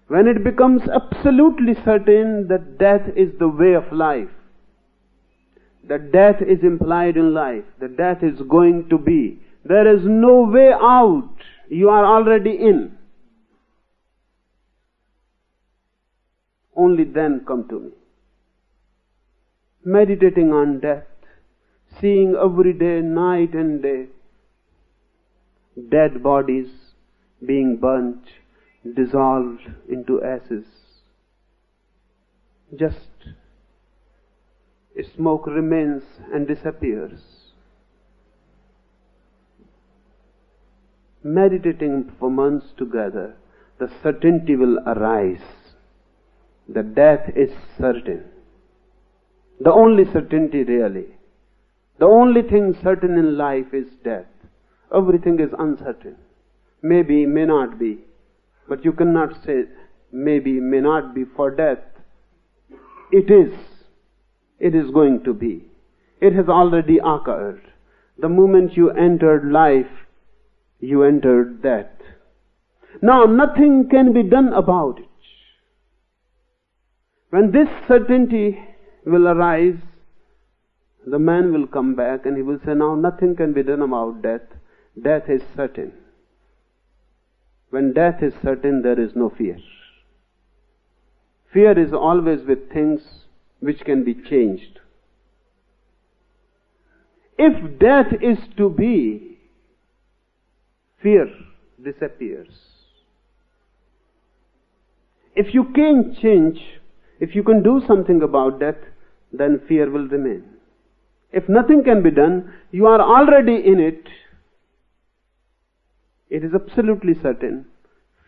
when it becomes absolutely certain that death is the way of life, that death is implied in life, that death is going to be, there is no way out, you are already in. Only then come to me. Meditating on death, seeing every day, night and day, dead bodies being burnt, dissolved into ashes. Just smoke remains and disappears. Meditating for months together, the certainty will arise that death is certain. The only certainty really. The only thing certain in life is death. Everything is uncertain. Maybe, may not be. But you cannot say maybe, may not be for death. It is. It is going to be. It has already occurred. The moment you entered life, you entered death. Now nothing can be done about it. When this certainty will arise, the man will come back and he will say, now nothing can be done about death. Death is certain. When death is certain, there is no fear. Fear is always with things which can be changed. If death is to be, fear disappears. If you can change, if you can do something about death, then fear will remain. If nothing can be done, you are already in it. It is absolutely certain.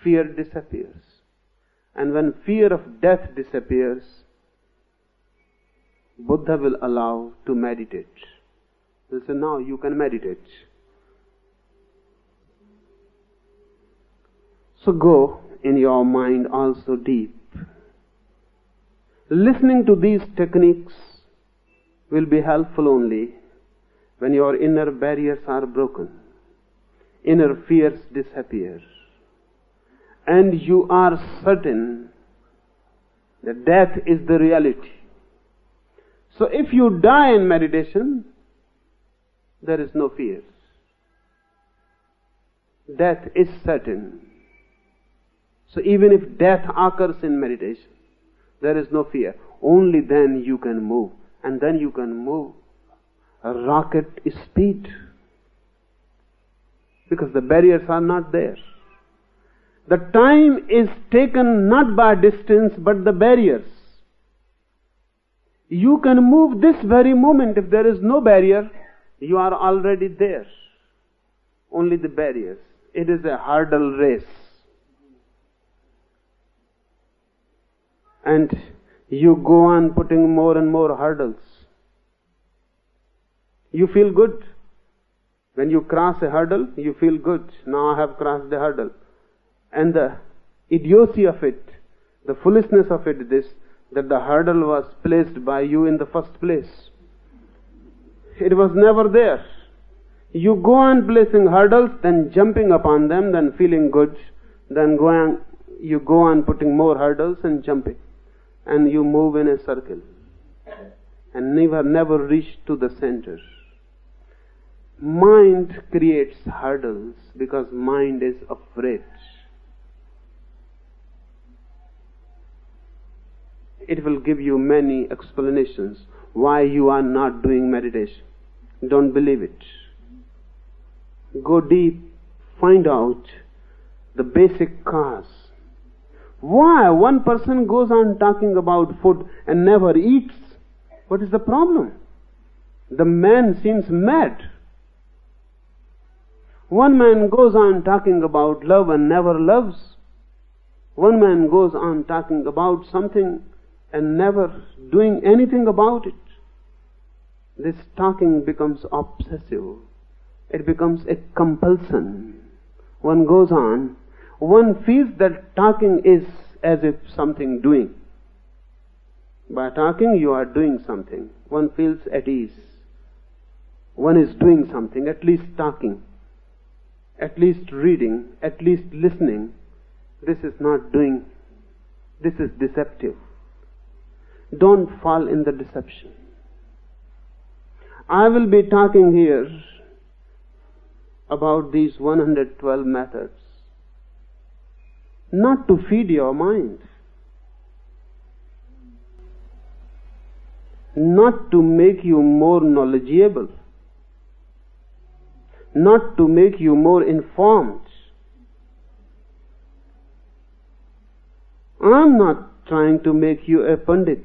Fear disappears. And when fear of death disappears, Buddha will allow to meditate. He'll say, now you can meditate. So go in your mind also deep. Listening to these techniques will be helpful only when your inner barriers are broken, inner fears disappear, and you are certain that death is the reality. So if you die in meditation, there is no fear. Death is certain. So even if death occurs in meditation, there is no fear. Only then you can move. And then you can move a rocket speed. Because the barriers are not there. The time is taken not by distance but the barriers. You can move this very moment. If there is no barrier, you are already there. Only the barriers. It is a hurdle race. And you go on putting more and more hurdles. You feel good. When you cross a hurdle, you feel good. Now I have crossed the hurdle. And the idiocy of it, the foolishness of it is this, that the hurdle was placed by you in the first place. It was never there. You go on placing hurdles, then jumping upon them, then feeling good, then you go on putting more hurdles and jumping. And you move in a circle and never reach to the center. Mind creates hurdles because mind is afraid. It will give you many explanations why you are not doing meditation. Don't believe it. Go deep, find out the basic cause. Why one person goes on talking about food and never eats? What is the problem? The man seems mad. One man goes on talking about love and never loves. One man goes on talking about something and never doing anything about it. This talking becomes obsessive. It becomes a compulsion. One goes on, one feels that talking is as if something doing. By talking you are doing something. One feels at ease. One is doing something, at least talking, at least reading, at least listening. This is not doing. This is deceptive. Don't fall in the deception. I will be talking here about these 112 methods, not to feed your mind, not to make you more knowledgeable, not to make you more informed. I am not trying to make you a Pandit.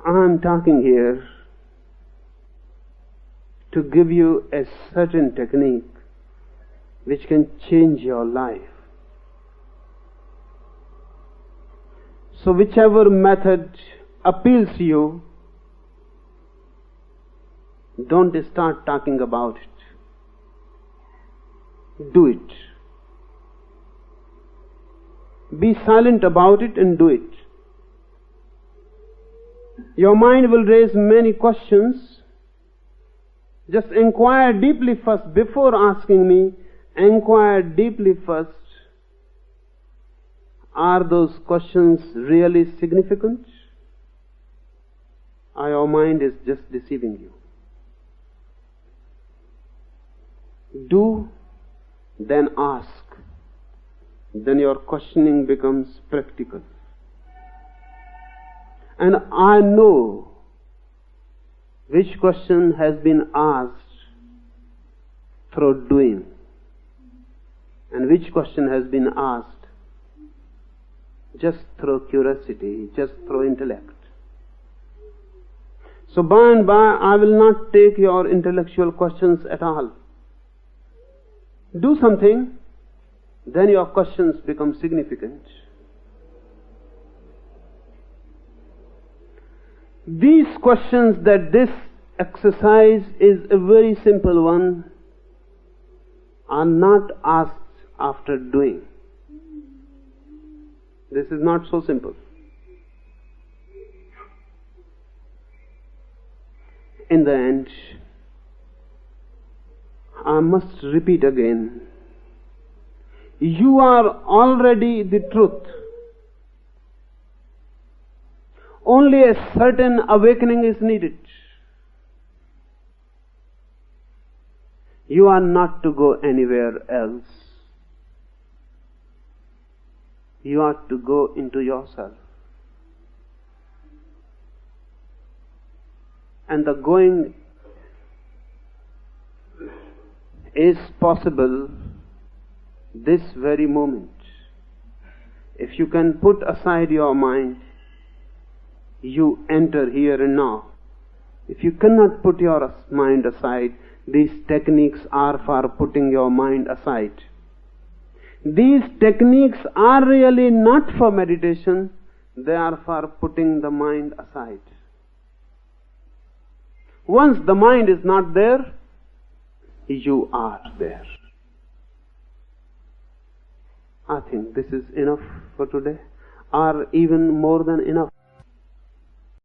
I am talking here to give you a certain technique which can change your life. So whichever method appeals to you, don't start talking about it. Do it. Be silent about it and do it. Your mind will raise many questions. Just inquire deeply first. Before asking me, inquire deeply first. Are those questions really significant? Or your mind is just deceiving you? Do, then ask. Then your questioning becomes practical. And I know which question has been asked through doing, and which question has been asked just through curiosity, just through intellect. So by and by, I will not take your intellectual questions at all. Do something, then your questions become significant. These questions, that this exercise is a very simple one, are not asked after doing. This is not so simple. In the end, I must repeat again, you are already the truth. Only a certain awakening is needed. You are not to go anywhere else. You are to go into yourself. And the going is possible this very moment. If you can put aside your mind, you enter here and now. If you cannot put your mind aside, these techniques are for putting your mind aside. These techniques are really not for meditation, they are for putting the mind aside. Once the mind is not there, you are there. I think this is enough for today, or even more than enough.